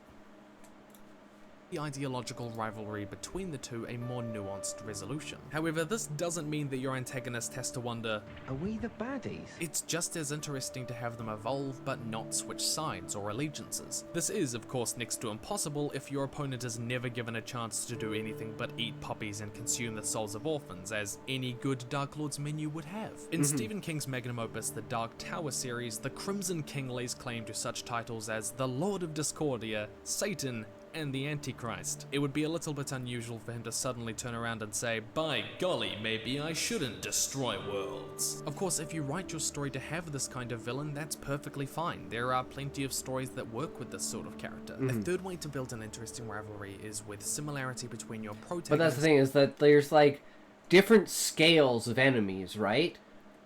The ideological rivalry between the two a more nuanced resolution. However, this doesn't mean that your antagonist has to wonder,
are we the baddies?
It's just as interesting to have them evolve but not switch sides or allegiances. This is, of course, next to impossible if your opponent is never given a chance to do anything but eat puppies and consume the souls of orphans, as any good Dark Lord's menu would have. In Stephen King's magnum opus, the Dark Tower series, the Crimson King lays claim to such titles as the Lord of Discordia, Satan, and the Antichrist. It would be a little bit unusual for him to suddenly turn around and say, by golly, maybe I shouldn't destroy worlds. Of course, if you write your story to have this kind of villain, that's perfectly fine. There are plenty of stories that work with this sort of character. A third way to build an interesting rivalry is with similarity between your protagonist...
But that's the thing, is that there's like different scales of enemies, right?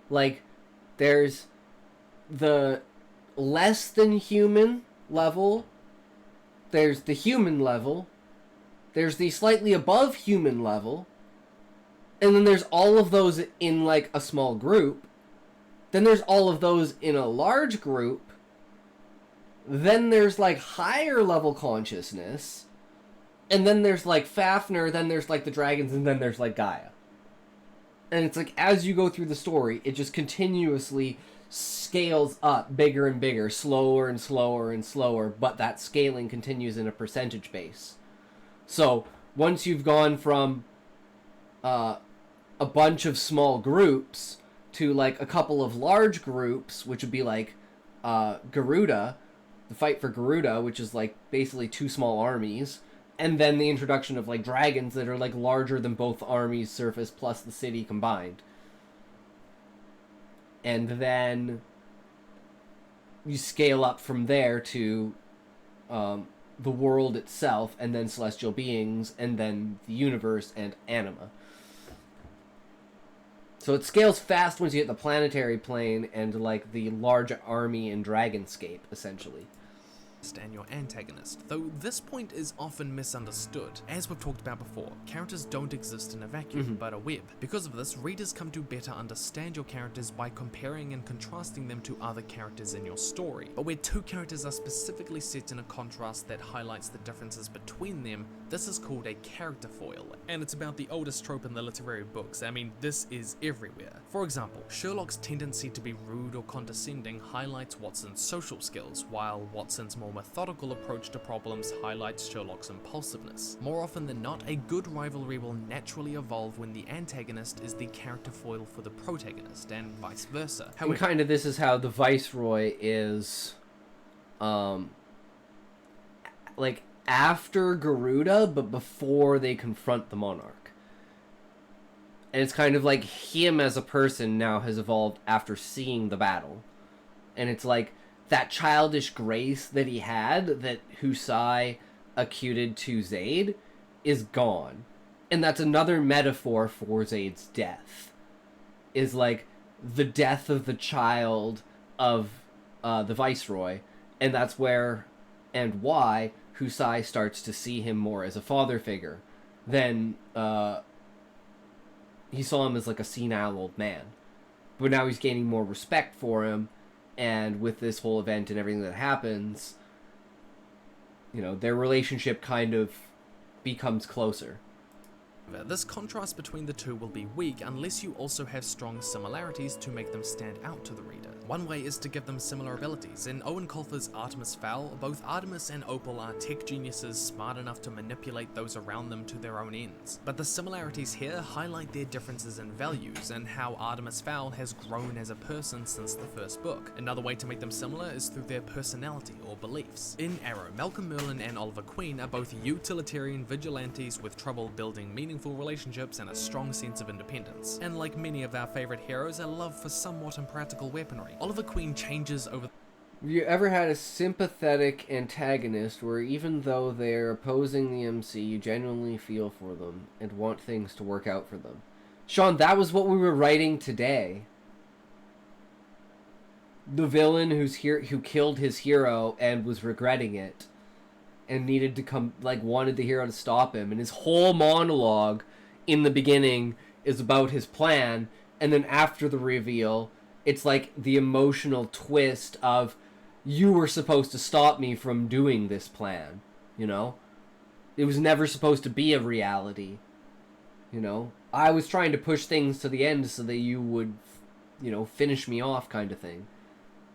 Like, there's the less than human level, there's the human level, there's the slightly above human level, and then there's all of those in like a small group, then there's all of those in a large group, then there's like higher level consciousness, and then there's like Fafnir, then there's like the dragons, and then there's like Gaia. And it's like, as you go through the story, it just continuously scales up bigger and bigger, slower and slower and slower, but that scaling continues in a percentage base. So once you've gone from a bunch of small groups to like a couple of large groups, which would be like Garuda, the fight for Garuda, which is like basically two small armies, And then the introduction of, like, dragons that are, like, larger than both armies' surface plus the city combined. And then you scale up from there to the world itself, and then celestial beings, and then the universe and anima. So it scales fast once you hit the planetary plane and, like, the large army and dragonscape, essentially.
And your antagonist, though this point is often misunderstood. As we've talked about before, characters don't exist in a vacuum, but a web. Because of this, readers come to better understand your characters by comparing and contrasting them to other characters in your story. But where two characters are specifically set in a contrast that highlights the differences between them, this is called a character foil. And it's about the oldest trope in the literary books. I mean, this is everywhere. For example, Sherlock's tendency to be rude or condescending highlights Watson's social skills, while Watson's more methodical approach to problems highlights Sherlock's impulsiveness. More often than not, a good rivalry will naturally evolve when the antagonist is the character foil for the protagonist, and vice versa.
And kind of this is how the Viceroy is, like, after Garuda, but before they confront the Monarch. And it's kind of like him as a person now has evolved after seeing the battle. And it's like, that childish grace that he had, that Husai accuted to Zaid, is gone. And that's another metaphor for Zaid's death. Is like the death of the child of the Viceroy. And that's where and why Husai starts to see him more as a father figure than he saw him as like a senile old man. But now he's gaining more respect for him. And with this whole event and everything that happens, you know, their relationship kind of becomes closer.
This contrast between the two will be weak unless you also have strong similarities to make them stand out to the reader. One way is to give them similar abilities. In Owen Colfer's Artemis Fowl, both Artemis and Opal are tech geniuses smart enough to manipulate those around them to their own ends. But the similarities here highlight their differences in values and how Artemis Fowl has grown as a person since the first book. Another way to make them similar is through their personality or beliefs. In Arrow, Malcolm Merlyn and Oliver Queen are both utilitarian vigilantes with trouble building meaningful relationships and a strong sense of independence. And like many of our favorite heroes, a love for somewhat impractical weaponry. Oliver Queen changes over.
Have you ever had a sympathetic antagonist where even though they're opposing the MC, you genuinely feel for them and want things to work out for them? Sean, that was what we were writing today. The villain who killed his hero and was regretting it and needed to come, like, wanted the hero to stop him, and his whole monologue in the beginning is about his plan, and then after the reveal, it's like the emotional twist of, you were supposed to stop me from doing this plan, you know? It was never supposed to be a reality, you know? I was trying to push things to the end so that you would, you know, finish me off kind of thing.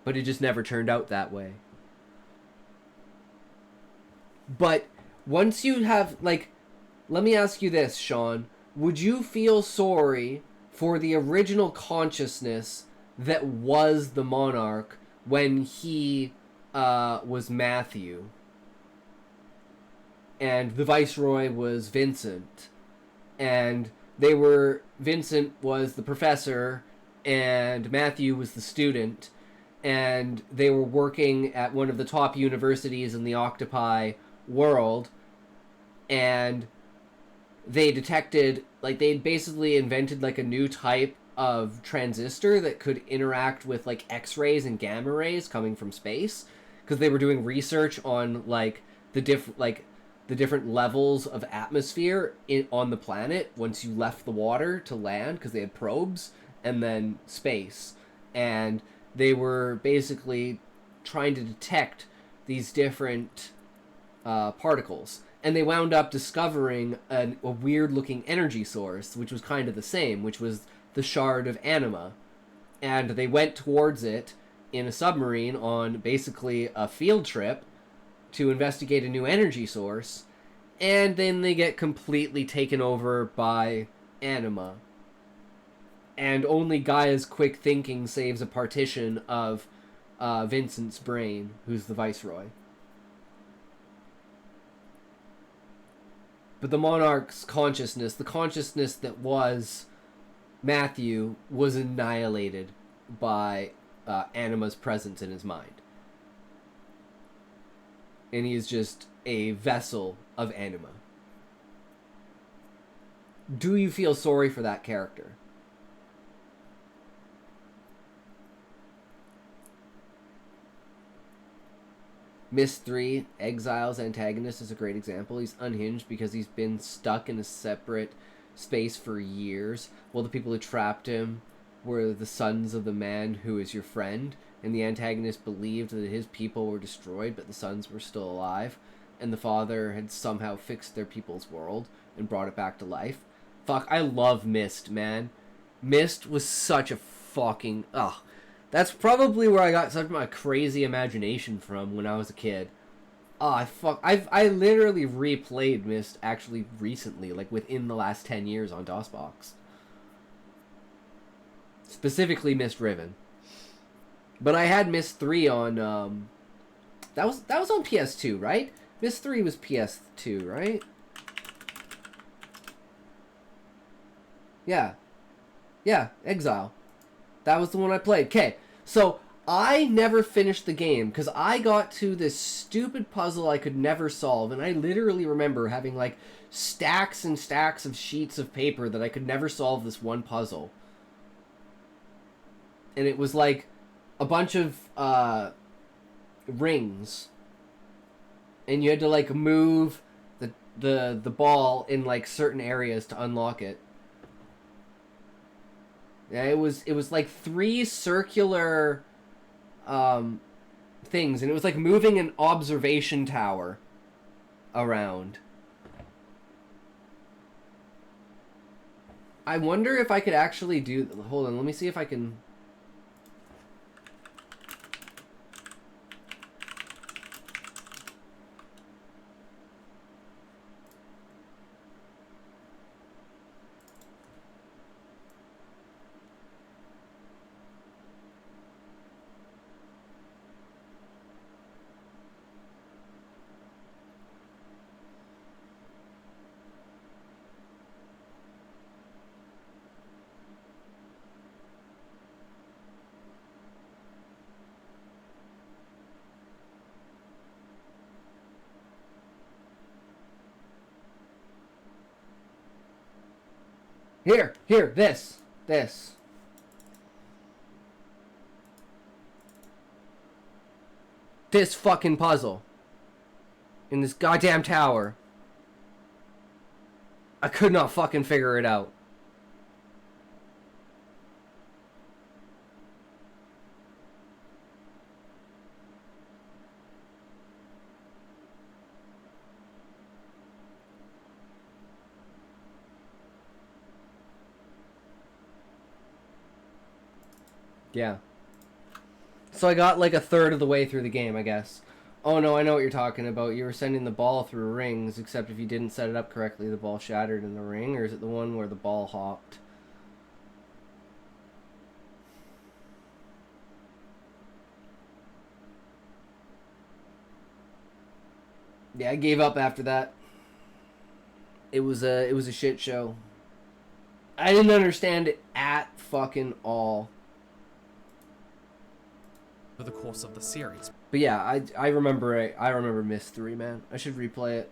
But it just never turned out that way. But once you have, like, let me ask you this, Sean. Would you feel sorry for the original consciousness that was the Monarch when he was Matthew? And the Viceroy was Vincent. And Vincent was the professor, and Matthew was the student. And they were working at one of the top universities in the Octopi world, and they detected, like, they basically invented like a new type of transistor that could interact with like X-rays and gamma rays coming from space, because they were doing research on like the different levels of atmosphere on the planet once you left the water to land, because they had probes, and then space, and they were basically trying to detect these different particles. And they wound up discovering a weird-looking energy source, which was kind of the same, which was the Shard of Anima. And they went towards it in a submarine on basically a field trip to investigate a new energy source, and then they get completely taken over by Anima. And only Gaia's quick thinking saves a partition of Vincent's brain, who's the Viceroy. But the monarch's consciousness, the consciousness that was Matthew, was annihilated by Anima's presence in his mind. And he is just a vessel of Anima. Do you feel sorry for that character? Myst 3, Exile's antagonist, is a great example. He's unhinged because he's been stuck in a separate space for years, while the people who trapped him were the sons of the man who is your friend, and the antagonist believed that his people were destroyed, but the sons were still alive, and the father had somehow fixed their people's world and brought it back to life. Fuck, I love Myst, man. Myst was such a fucking... Ugh. That's probably where I got such my crazy imagination from when I was a kid. I literally replayed Myst actually recently, like within the last 10 years on DOSBox. Specifically Myst Riven. But I had Myst 3 on that was on PS2, right? Myst 3 was PS2, right? Yeah. Yeah, Exile. That was the one I played. Okay, so I never finished the game because I got to this stupid puzzle I could never solve, and I literally remember having like stacks and stacks of sheets of paper that I could never solve this one puzzle. And it was like a bunch of rings, and you had to like move the ball in like certain areas to unlock it. Yeah, it was like 3 circular things, and it was like moving an observation tower around. I wonder if I could actually do... Hold on, let me see if I can... Here, this. This fucking puzzle. In this goddamn tower. I could not fucking figure it out. Yeah. So I got like a third of the way through the game, I guess. Oh no, I know what you're talking about. You were sending the ball through rings, except if you didn't set it up correctly, the ball shattered in the ring, or is it the one where the ball hopped? Yeah, I gave up after that. It was a shit show. I didn't understand it at fucking all.
over the course of the series.
But yeah, I remember Myst 3, man. I should replay it.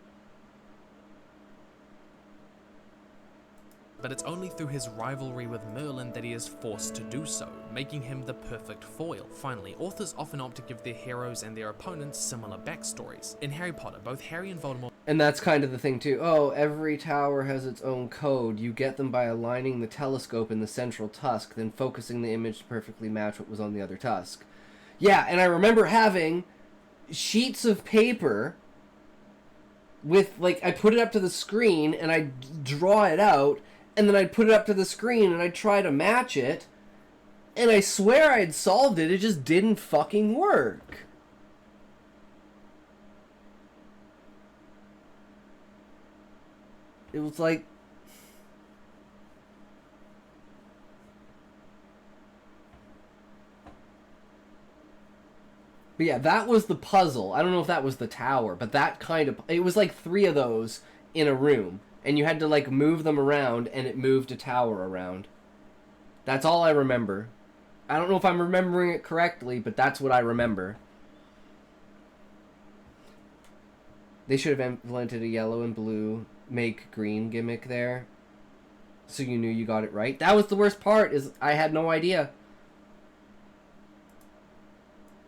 But it's only through his rivalry with Merlin that he is forced to do so, making him the perfect foil. Finally, authors often opt to give their heroes and their opponents similar backstories. In Harry Potter, both Harry and Voldemort...
And that's kind of the thing too. Oh, every tower has its own code. You get them by aligning the telescope in the central tusk, then focusing the image to perfectly match what was on the other tusk. Yeah, and I remember having sheets of paper with, like, I put it up to the screen and I'd draw it out, and then I'd put it up to the screen and I'd try to match it, and I swear I'd solved it, it just didn't fucking work. It was like... But yeah, that was the puzzle. I don't know if that was the tower, but that kind of... It was like 3 of those in a room, and you had to like move them around, and it moved a tower around. That's all I remember. I don't know if I'm remembering it correctly, but that's what I remember. They should have implemented a yellow and blue make green gimmick there, so you knew you got it right. That was the worst part, is I had no idea.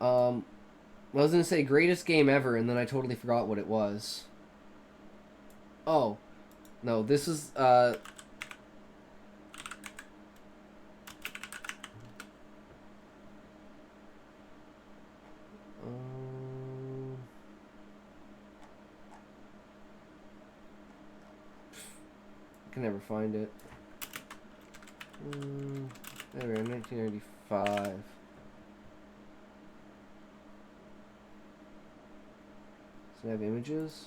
I was gonna say greatest game ever, and then I totally forgot what it was. Oh, no, this is I can never find it. There we are, 1995. Does it have images?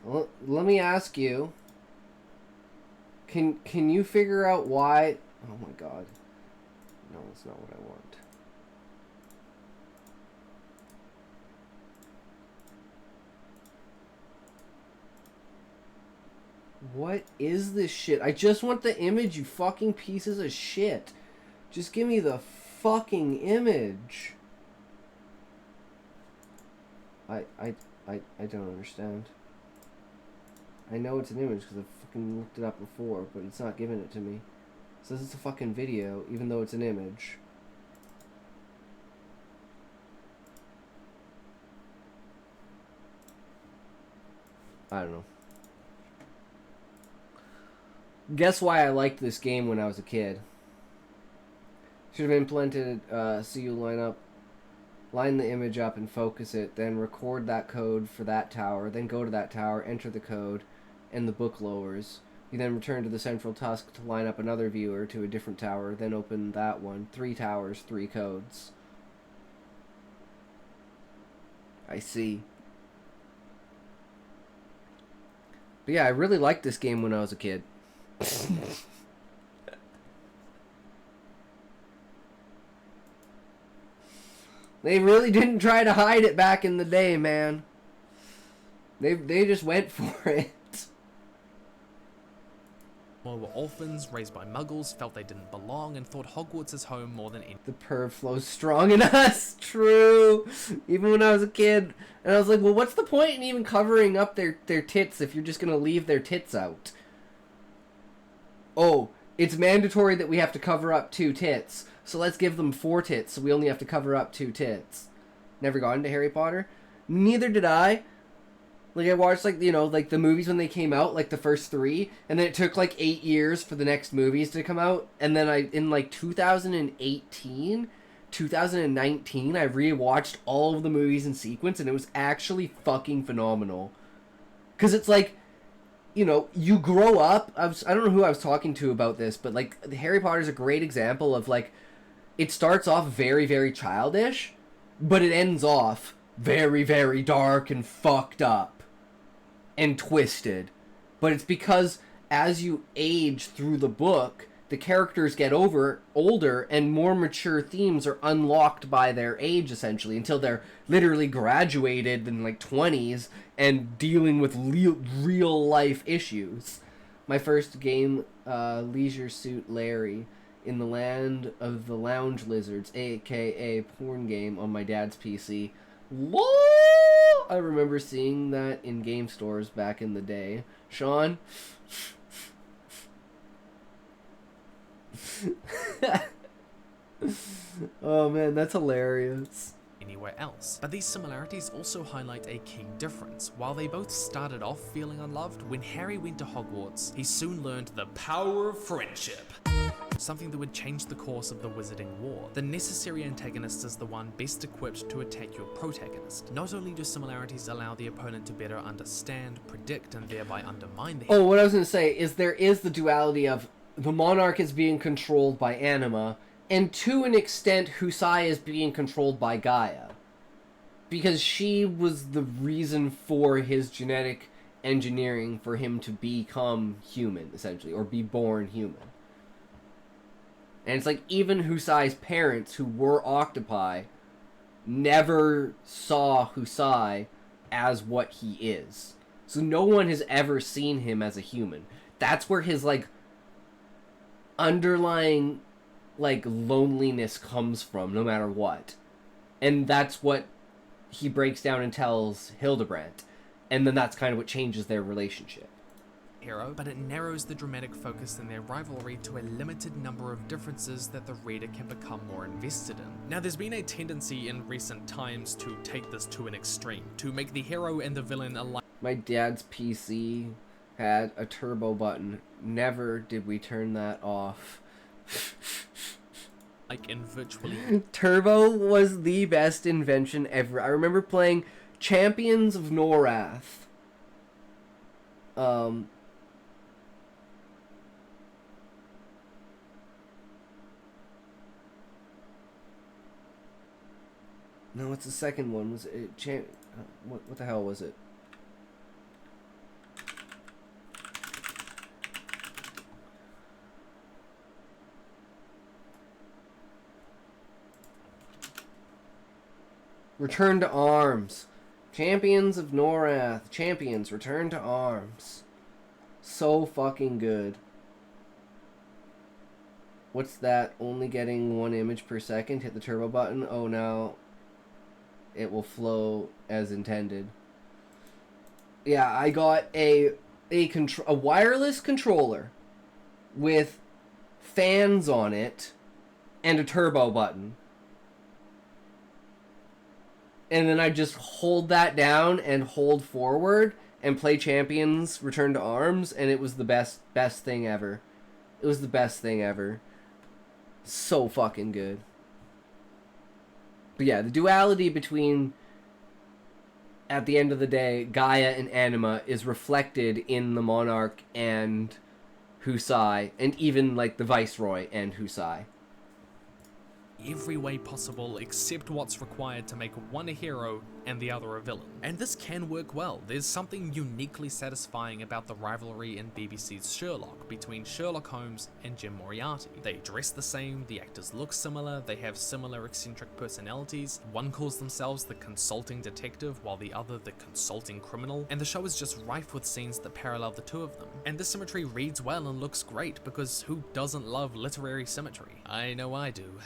Well, let me ask you. Can you figure out why? Oh my god. No, that's not what I want. What is this shit? I just want the image, you fucking pieces of shit. Just give me the fucking image. I don't understand. I know it's an image because I fucking looked it up before, but it's not giving it to me. It says it's a fucking video, even though it's an image. I don't know. Guess why I liked this game when I was a kid. Should have implemented, so you line the image up and focus it, then record that code for that tower, then go to that tower, enter the code, and the book lowers. You then return to the central task to line up another viewer to a different tower, then open that one. 3 towers, 3 codes. I see. But yeah, I really liked this game when I was a kid. They really didn't try to hide it back in the day, man. They just went for it.
Were orphans raised by muggles, felt they didn't belong, and thought Hogwarts is home more than any.
The perv flows strong in us. True. Even when I was a kid, and I was like, well, what's the point in even covering up their tits if you're just gonna leave their tits out? Oh, it's mandatory that we have to cover up 2 tits, so let's give them 4 tits, so we only have to cover up 2 tits. Never got into Harry Potter? Neither did I. Like, I watched, like, you know, like, the movies when they came out, like, the first 3, and then it took, like, 8 years for the next movies to come out, and then in, like, 2019, 2019, I rewatched all of the movies in sequence, and it was actually fucking phenomenal. Because it's, like, you know, you grow up. I don't know who I was talking to about this, but like Harry Potter is a great example of like, it starts off very, very childish, but it ends off very, very dark and fucked up and twisted. But it's because as you age through the book, the characters get older and more mature themes are unlocked by their age, essentially, until they're literally graduated in like 20s and dealing with real life issues. My first game, Leisure Suit Larry, in the land of the lounge lizards, aka porn game on my dad's PC. Whoa! I remember seeing that in game stores back in the day. Sean? Oh man, that's hilarious.
Anywhere else. But these similarities also highlight a key difference. While they both started off feeling unloved, when Harry went to Hogwarts, he soon learned the power of friendship. Something that would change the course of the Wizarding War. The necessary antagonist is the one best equipped to attack your protagonist. Not only do similarities allow the opponent to better understand, predict, and thereby undermine the...
Oh, what I was going to say is there is the duality of the Monarch is being controlled by Anima, and to an extent, Husai is being controlled by Gaia. Because she was the reason for his genetic engineering for him to become human, essentially, or be born human. And it's like, even Husai's parents, who were octopi, never saw Husai as what he is. So no one has ever seen him as a human. That's where his, like, underlying, like, loneliness comes from, no matter what. And that's what he breaks down and tells Hildebrandt. And then that's kind of what changes their relationship.
Hero, but it narrows the dramatic focus in their rivalry to a limited number of differences that the reader can become more invested in. Now, there's been a tendency in recent times to take this to an extreme, to make the hero and the villain alike.
My dad's PC had a turbo button. Never did we turn that off.
Like in virtually...
Turbo was the best invention ever. I remember playing Champions of Norath. No, what's the second one? Was it what the hell was it? Return to Arms. Champions of Norath. Champions, Return to Arms. So fucking good. What's that? Only getting 1 image per second? Hit the turbo button. Oh no. It will flow as intended. Yeah, I got a wireless controller with fans on it and a turbo button. And then I just hold that down and hold forward and play Champions Return to Arms, and it was the best thing ever. It was the best thing ever. So fucking good. But yeah, the duality between, at the end of the day, Gaia and Anima is reflected in the Monarch and Husai, and even like the Viceroy and Husai.
Every way possible except what's required to make one a hero and the other a villain. And this can work well. There's something uniquely satisfying about the rivalry in BBC's Sherlock between Sherlock Holmes and Jim Moriarty. They dress the same, the actors look similar, they have similar eccentric personalities. One calls themselves the consulting detective while the other the consulting criminal, and the show is just rife with scenes that parallel the two of them. And this symmetry reads well and looks great, because who doesn't love literary symmetry? I know I do.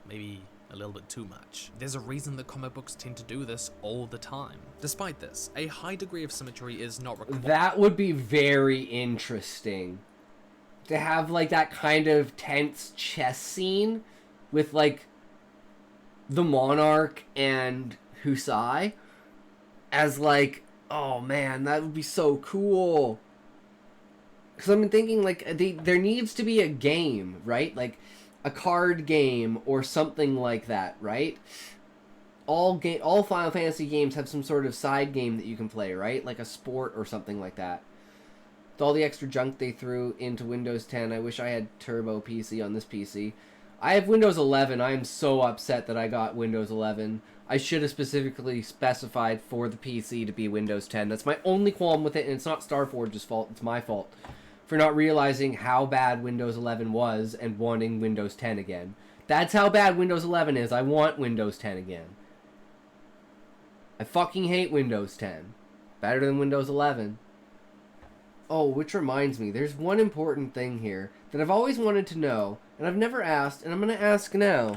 Maybe a little bit too much. There's a reason that comic books tend to do this all the time. Despite this, a high degree of symmetry is not required.
That would be very interesting. To have like that kind of tense chess scene with like the Monarch and Husai as like, oh man, that would be so cool. Because I've been thinking like there needs to be a game, right? Like a card game or something like that, right? All Final Fantasy games have some sort of side game that you can play, right? Like a sport or something like that. With all the extra junk they threw into Windows 10, I wish I had Turbo PC on this PC. I have Windows 11. I am so upset that I got Windows 11. I should have specifically specified for the PC to be Windows 10. That's my only qualm with it, and it's not Starforge's fault. It's my fault for not realizing how bad Windows 11 was and wanting Windows 10 again. That's how bad Windows 11 is. I want Windows 10 again. I fucking hate Windows 10. Better than Windows 11. Oh, which reminds me, there's one important thing here that I've always wanted to know, and I've never asked, and I'm going to ask now.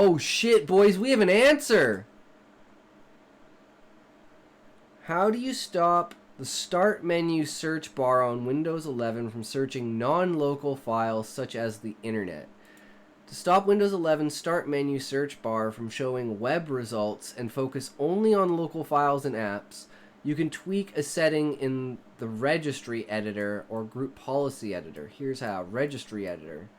Oh shit, boys, we have an answer! How do you stop the Start menu search bar on Windows 11 from searching non-local files such as the internet? To stop Windows 11 Start menu search bar from showing web results and focus only on local files and apps, you can tweak a setting in the Registry Editor or Group Policy Editor. Here's how. Registry Editor.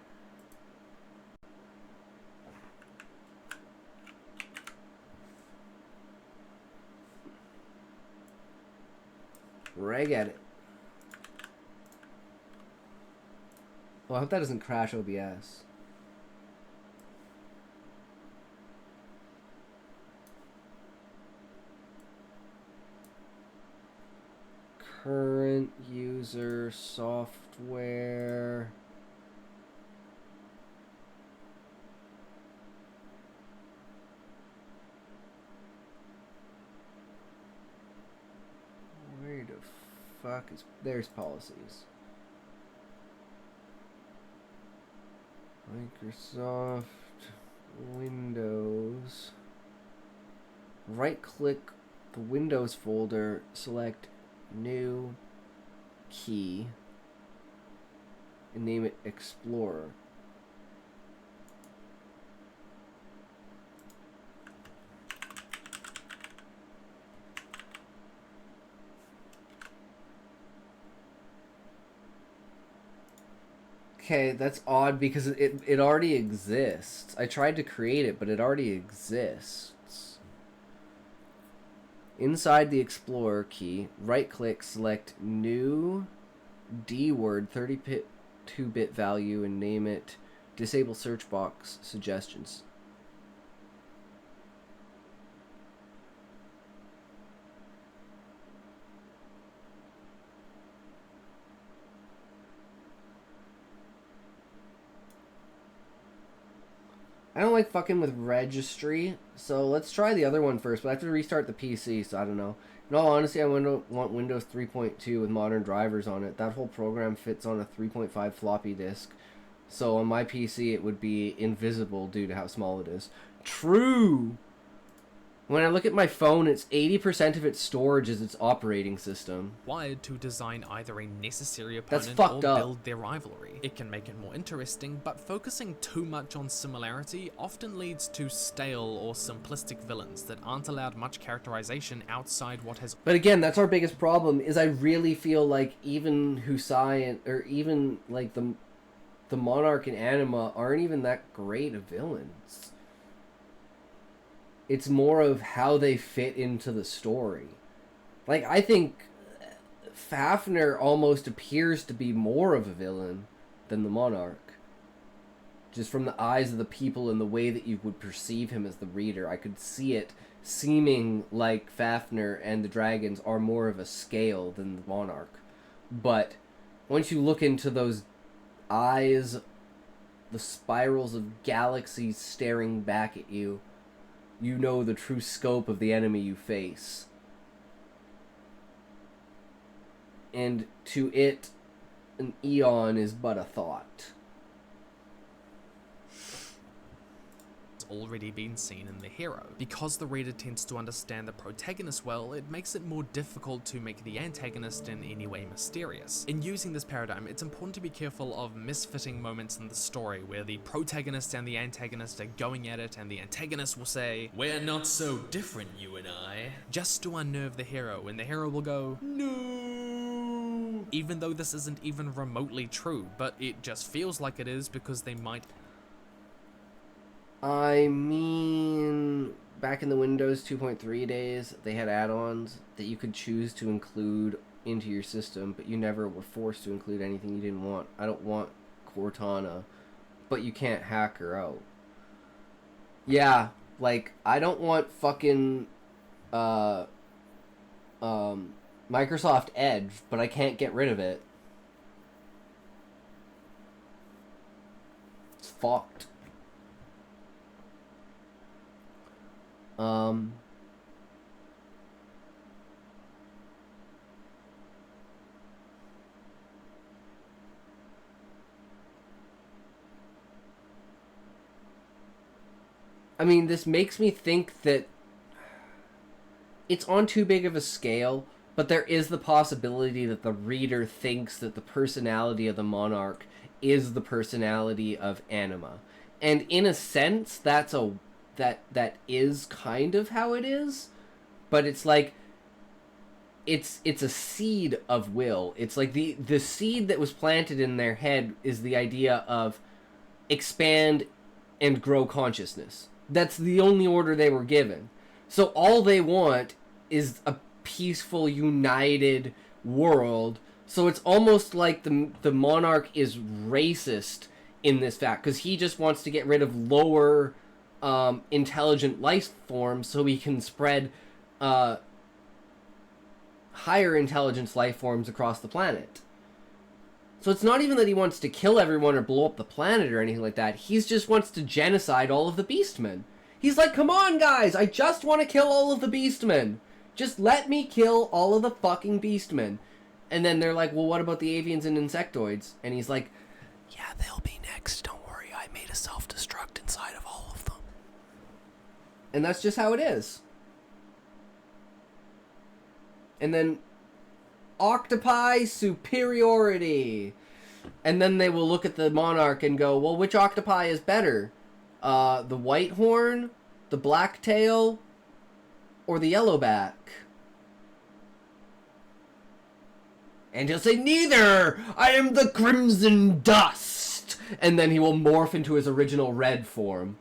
Right at it. Well, I hope that doesn't crash OBS. Current user software. Where the fuck is... There's policies. Microsoft Windows. Right click the Windows folder, select New Key, and name it Explorer. Okay, that's odd because it already exists. I tried to create it, but it already exists. Inside the Explorer key, right-click, select New D-word 32-bit value and name it Disable Search Box Suggestions. I don't like fucking with registry, so let's try the other one first, but I have to restart the PC, so I don't know. In all honesty, I want Windows 3.2 with modern drivers on it. That whole program fits on a 3.5 floppy disk, so on my PC it would be invisible due to how small it is. True! When I look at my phone, it's 80% of its storage is its operating system.
Wired to design either a necessary opponent or build their rivalry. It can make it more interesting, but focusing too much on similarity often leads to stale or simplistic villains that aren't allowed much characterization outside what has...
But again, that's our biggest problem, is I really feel like even Hussein, or even like the Monarch and Anima aren't even that great of villains. It's more of how they fit into the story. Like, I think Fafnir almost appears to be more of a villain than the Monarch. Just from the eyes of the people and the way that you would perceive him as the reader, I could see it seeming like Fafnir and the dragons are more of a scale than the Monarch. But once you look into those eyes, the spirals of galaxies staring back at you, you know the true scope of the enemy you face. And to it, an eon is but a thought.
Already been seen in the hero. Because the reader tends to understand the protagonist well, it makes it more difficult to make the antagonist in any way mysterious. In using this paradigm, it's important to be careful of misfitting moments in the story where the protagonist and the antagonist are going at it and the antagonist will say, "We're not so different, you and I," just to unnerve the hero, and the hero will go, "No," even though this isn't even remotely true, but it just feels like it is because they might...
I mean, back in the Windows 2.3 days, they had add-ons that you could choose to include into your system, but you never were forced to include anything you didn't want. I don't want Cortana, but you can't hack her out. Yeah, like, I don't want fucking, Microsoft Edge, but I can't get rid of it. It's fucked. I mean, this makes me think that it's on too big of a scale, but there is the possibility that the reader thinks that the personality of the Monarch is the personality of Anima. And in a sense, that is kind of how it is, but it's like it's a seed of will. It's like the seed that was planted in their head is the idea of expand and grow consciousness. That's the only order they were given. So all they want is a peaceful, united world. So it's almost like the monarch is racist in this fact, because he just wants to get rid of lower intelligent life forms so he can spread higher intelligence life forms across the planet. So it's not even that he wants to kill everyone or blow up the planet or anything like that. He just wants to genocide all of the Beastmen. He's like, come on, guys, I just want to kill all of the Beastmen. Just let me kill all of the fucking Beastmen. And then they're like, well, what about the avians and insectoids? And he's like, yeah, they'll be next. Don't worry, I made a self-destruct inside of all of them. And that's just how it is. And then octopi superiority. And then they will look at the monarch and go, well, which octopi is better? The white horn, the black tail, or the yellowback? And he'll say, neither! I am the crimson dust! And then he will morph into his original red form.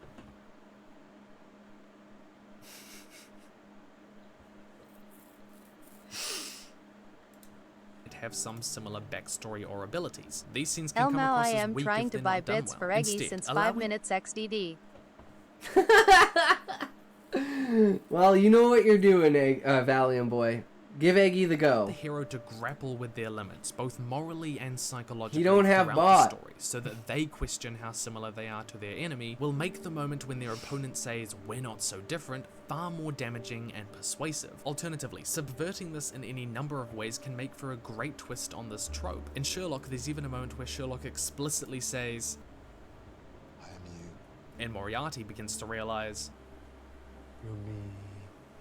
Have some similar backstory or abilities. These scenes can come
Elmo,
across
I
as
am
weak
trying
if
to
they're
buy
not done
bits
well.
for Eggy
Instead,
since
allow
5
it-
minutes XDD.
Well, you know what you're doing, Valiant Boy. Give Eggy the
the
go.
hero to grapple with their limits, both morally and psychologically,
He don't have
throughout
bot.
the story, so that they question how similar they are to their enemy, will make the moment when their opponent says, we're not so different, far more damaging and persuasive. Alternatively, subverting this in any number of ways can make for a great twist on this trope. In Sherlock, there's even a moment where Sherlock explicitly says,
I am you.
and Moriarty begins to realize,
You're me.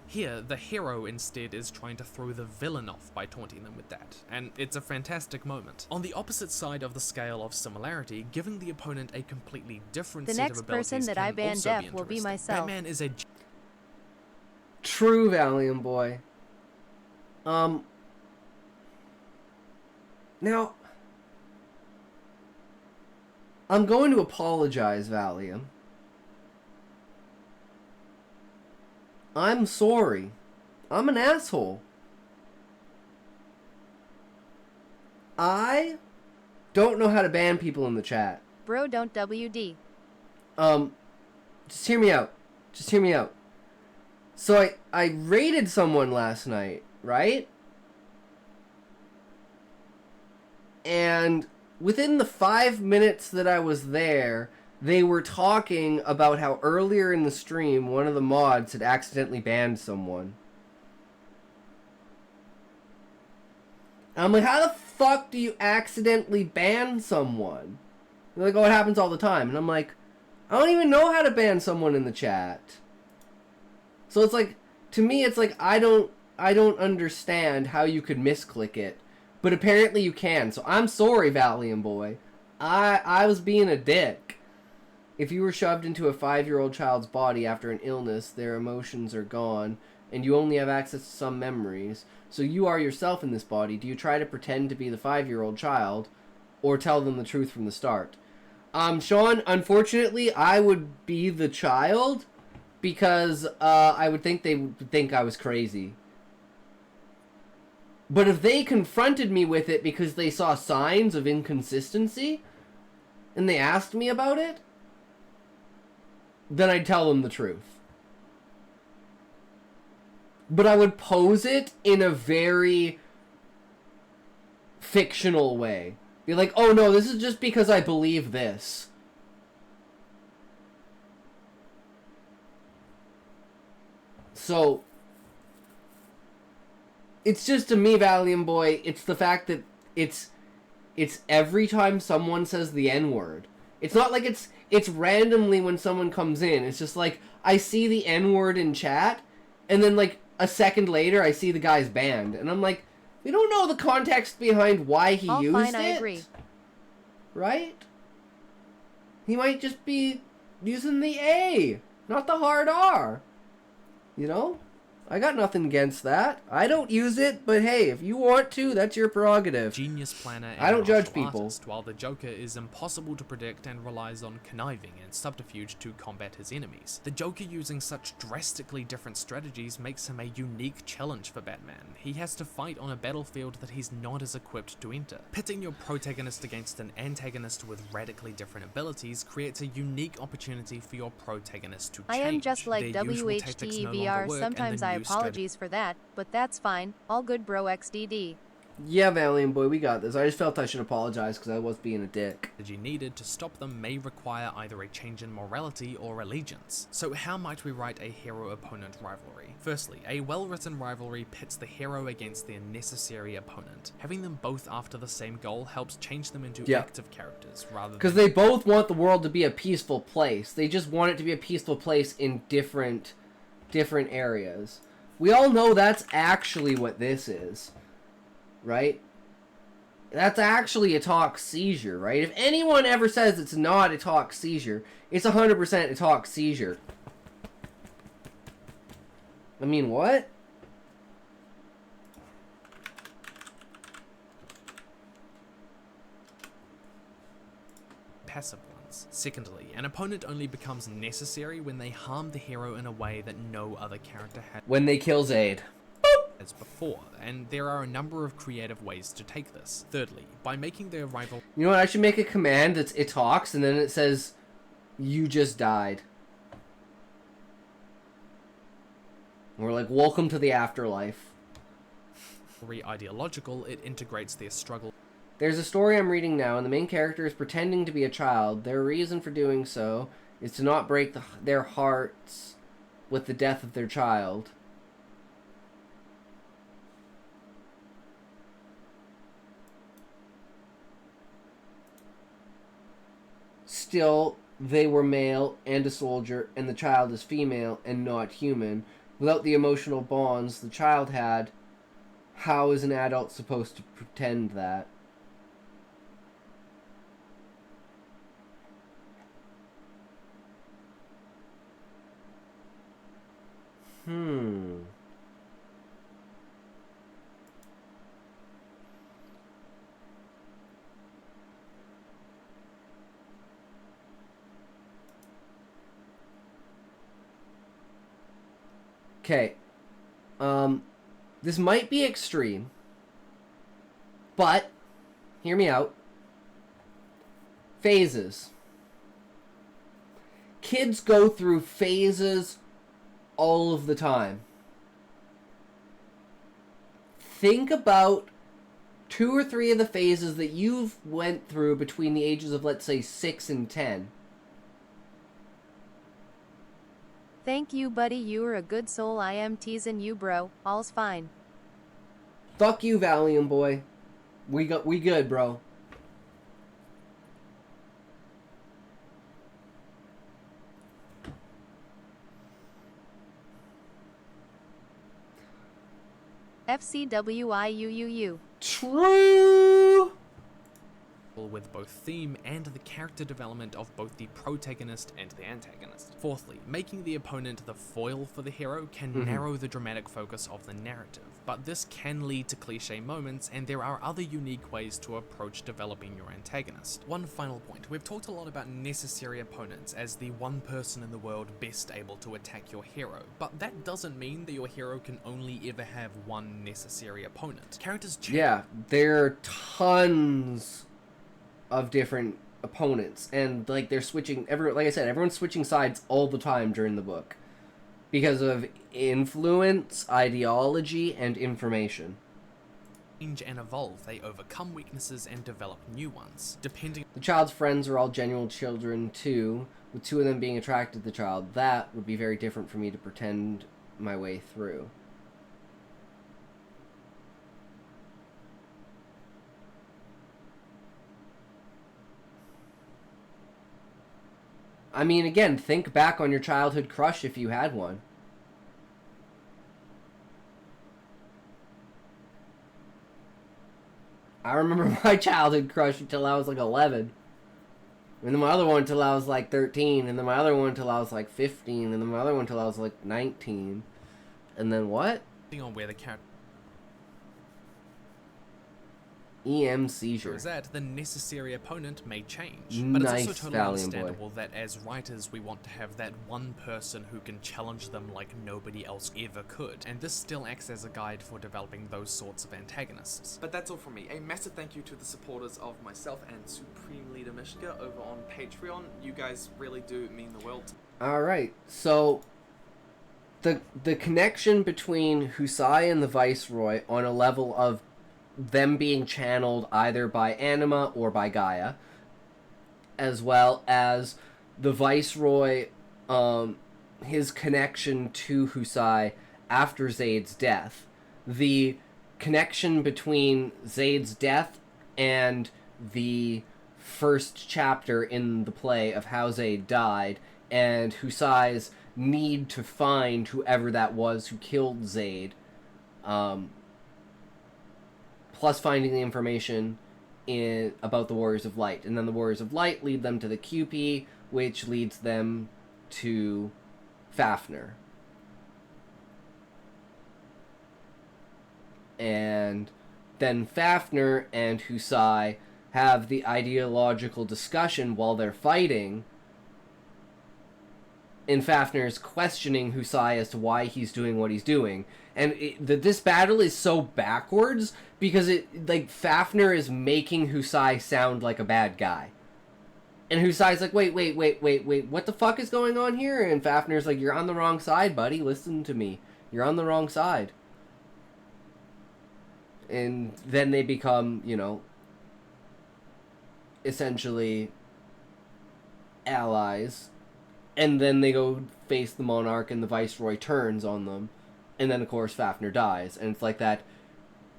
here, the hero instead is trying to throw the villain off by taunting them with that, and it's a fantastic moment. On the opposite side of the scale of similarity, giving the opponent a completely different
The
set
next
of abilities
person that
can
I ban
also
deaf
be
will be
interesting.
myself.
Batman is a
True, Valiant Boy. Now, I'm going to apologize, Valiant. I'm sorry. I'm an asshole. I don't know how to ban people in the chat.
Bro, don't WD.
Just hear me out. Just hear me out. So I raided someone last night, right? And within the 5 minutes that I was there, they were talking about how earlier in the stream, one of the mods had accidentally banned someone. And I'm like, how the fuck do you accidentally ban someone? They're like, oh, it happens all the time. And I'm like, I don't even know how to ban someone in the chat. So it's like, to me, it's like, I don't understand how you could misclick it. But apparently you can. So I'm sorry, Valiant Boy. I was being a dick. If you were shoved into a 5-year-old child's body after an illness, their emotions are gone, and you only have access to some memories. So you are yourself in this body. Do you try to pretend to be the 5-year-old child, or tell them the truth from the start? Sean, unfortunately, I would be the child, because I would think they would think I was crazy. But if they confronted me with it because they saw signs of inconsistency, and they asked me about it, then I'd tell them the truth. But I would pose it in a very fictional way. Be like, oh no, this is just because I believe this. So, it's just, to me, Valiant Boy, it's the fact that it's every time someone says the N-word. It's not like it's randomly when someone comes in. It's just like, I see the N-word in chat, and then like a second later I see the guy's banned. And I'm like, we don't know the context behind why he
All
used
fine,
it.
I agree.
Right? He might just be using the A, not the hard R. You know? I got nothing against that. I don't use it, but hey, if you want to, that's your prerogative.
Genius planner and
I don't judge
martial
people.
artist, while the Joker is impossible to predict and relies on conniving and subterfuge to combat his enemies. The Joker using such drastically different strategies makes him a unique challenge for Batman. He has to fight on a battlefield that he's not as equipped to enter. Pitting your protagonist against an antagonist with radically different abilities creates a unique opportunity for your protagonist to change.
I am just like
Their usual tactics no longer
WHTEVR.
work, and
Sometimes
the
I
new
apologies for that, but that's fine. All good, bro. XDD.
Yeah, Valiant Boy, we got this. I just felt I should apologize because I was being a dick.
strategy needed to stop them may require either a change in morality or allegiance. So how might we write a hero-opponent rivalry? Firstly, a well-written rivalry pits the hero against their necessary opponent. Having them both after the same goal helps change them into active characters, rather than...
Because they both want the world to be a peaceful place. They just want it to be a peaceful place in different areas. We all know that's actually what this is. Right? That's actually a talk seizure, right? If anyone ever says it's not a talk seizure, it's 100% a talk seizure. I mean, what?
passive ones. Secondly, an opponent only becomes necessary when they harm the hero in a way that no other character has.
When they kill Zayd.
As before, and there are a number of creative ways to take this. Thirdly, by making their rival...
You know what, I should make a command that's it talks and then it says, you just died. And we're like, welcome to the afterlife.
Ideological, it integrates their struggle.
There's a story I'm reading now, and the main character is pretending to be a child. Their reason for doing so is to not break their hearts with the death of their child. Still, they were male and a soldier, and the child is female and not human. Without the emotional bonds the child had, how is an adult supposed to pretend that? Okay. This might be extreme, but hear me out. Phases. Kids go through phases all of the time. Think about 2 or 3 of the phases that you've went through between the ages of, let's say, 6 and 10.
Thank you, buddy. You're a good soul. I am teasing you, bro. All's fine.
Fuck you, Valiant Boy. We good, bro.
FCWIUUU.
True.
With both theme and the character development of both the protagonist and the antagonist. Fourthly, making the opponent the foil for the hero can narrow the dramatic focus of the narrative, but this can lead to cliche moments, and there are other unique ways to approach developing your antagonist. One final point, we've talked a lot about necessary opponents as the one person in the world best able to attack your hero, but that doesn't mean that your hero can only ever have one necessary opponent. Characters change.
Yeah, there are tons of different opponents, and like they're switching. Like I said, everyone's switching sides all the time during the book because of influence, ideology, and information.
Change and evolve, they overcome weaknesses and develop new ones, depending.
The child's friends are all genuine children too, with 2 of them being attracted to the child. That would be very different for me to pretend my way through. I mean, again, think back on your childhood crush if you had one. I remember my childhood crush until I was like 11. And then my other one until I was like 13. And then my other one until I was like 15. And then my other one until I was like 19. And then what?
on where the character
EM seizure.
is at, the necessary opponent may change. But
Nice,
it's also totally
Valiant
understandable that as writers we want to have that one person who can challenge them like nobody else ever could, and this still acts as a guide for developing those sorts of antagonists.
But that's all from me. A massive thank you to the supporters of myself and Supreme Leader Mishka over on Patreon. You guys really do mean the world.
Alright, so the connection between Husai and the Viceroy on a level of them being channeled either by Anima or by Gaia, as well as the Viceroy, his connection to Husai after Zaid's death. The connection between Zaid's death and the first chapter in the play of how Zaid died, and Husai's need to find whoever that was who killed Zaid, plus finding the information about the Warriors of Light. And then the Warriors of Light lead them to the QP, which leads them to Fafnir. And then Fafnir and Husai have the ideological discussion while they're fighting, and Fafnir's questioning Husai as to why he's doing what he's doing. And this battle is so backwards because Fafnir is making Husai sound like a bad guy. And Husai's like, wait, what the fuck is going on here? And Fafnir's like, you're on the wrong side, buddy, listen to me. You're on the wrong side. And then they become, essentially allies. And then they go face the Monarch, and the Viceroy turns on them. And then, of course, Fafnir dies. And it's like that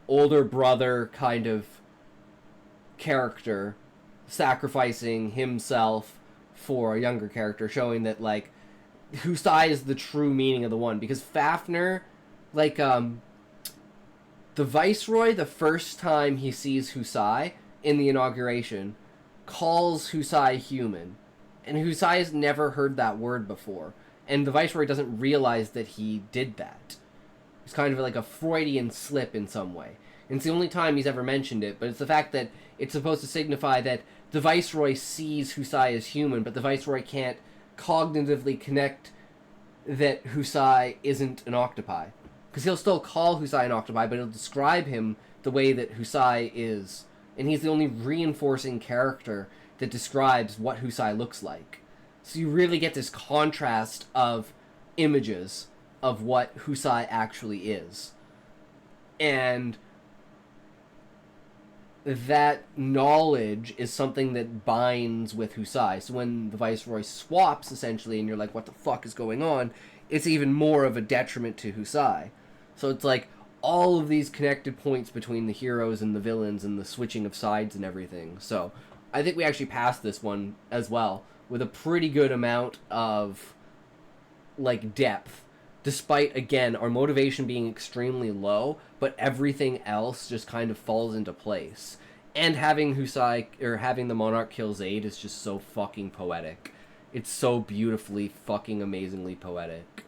older brother kind of character sacrificing himself for a younger character, showing that, Husai is the true meaning of the one. Because Fafnir, the Viceroy, the first time he sees Husai in the inauguration, calls Husai human. And Husai has never heard that word before. And the Viceroy doesn't realize that he did that. It's kind of like a Freudian slip in some way. And it's the only time he's ever mentioned it, but it's the fact that it's supposed to signify that the Viceroy sees Husai as human, but the Viceroy can't cognitively connect that Husai isn't an octopi. Because he'll still call Husai an octopi, but he'll describe him the way that Husai is. And he's the only reinforcing character that describes what Husai looks like. So you really get this contrast of images of what Husai actually is. And that knowledge is something that binds with Husai. So when the Viceroy swaps, essentially, and you're like, what the fuck is going on, it's even more of a detriment to Husai. So it's like all of these connected points between the heroes and the villains and the switching of sides and everything. So I think we actually passed this one as well with a pretty good amount of depth, despite, again, our motivation being extremely low, but everything else just kind of falls into place. And having having the Monarch kill Zaid is just so fucking poetic. It's so beautifully fucking amazingly poetic.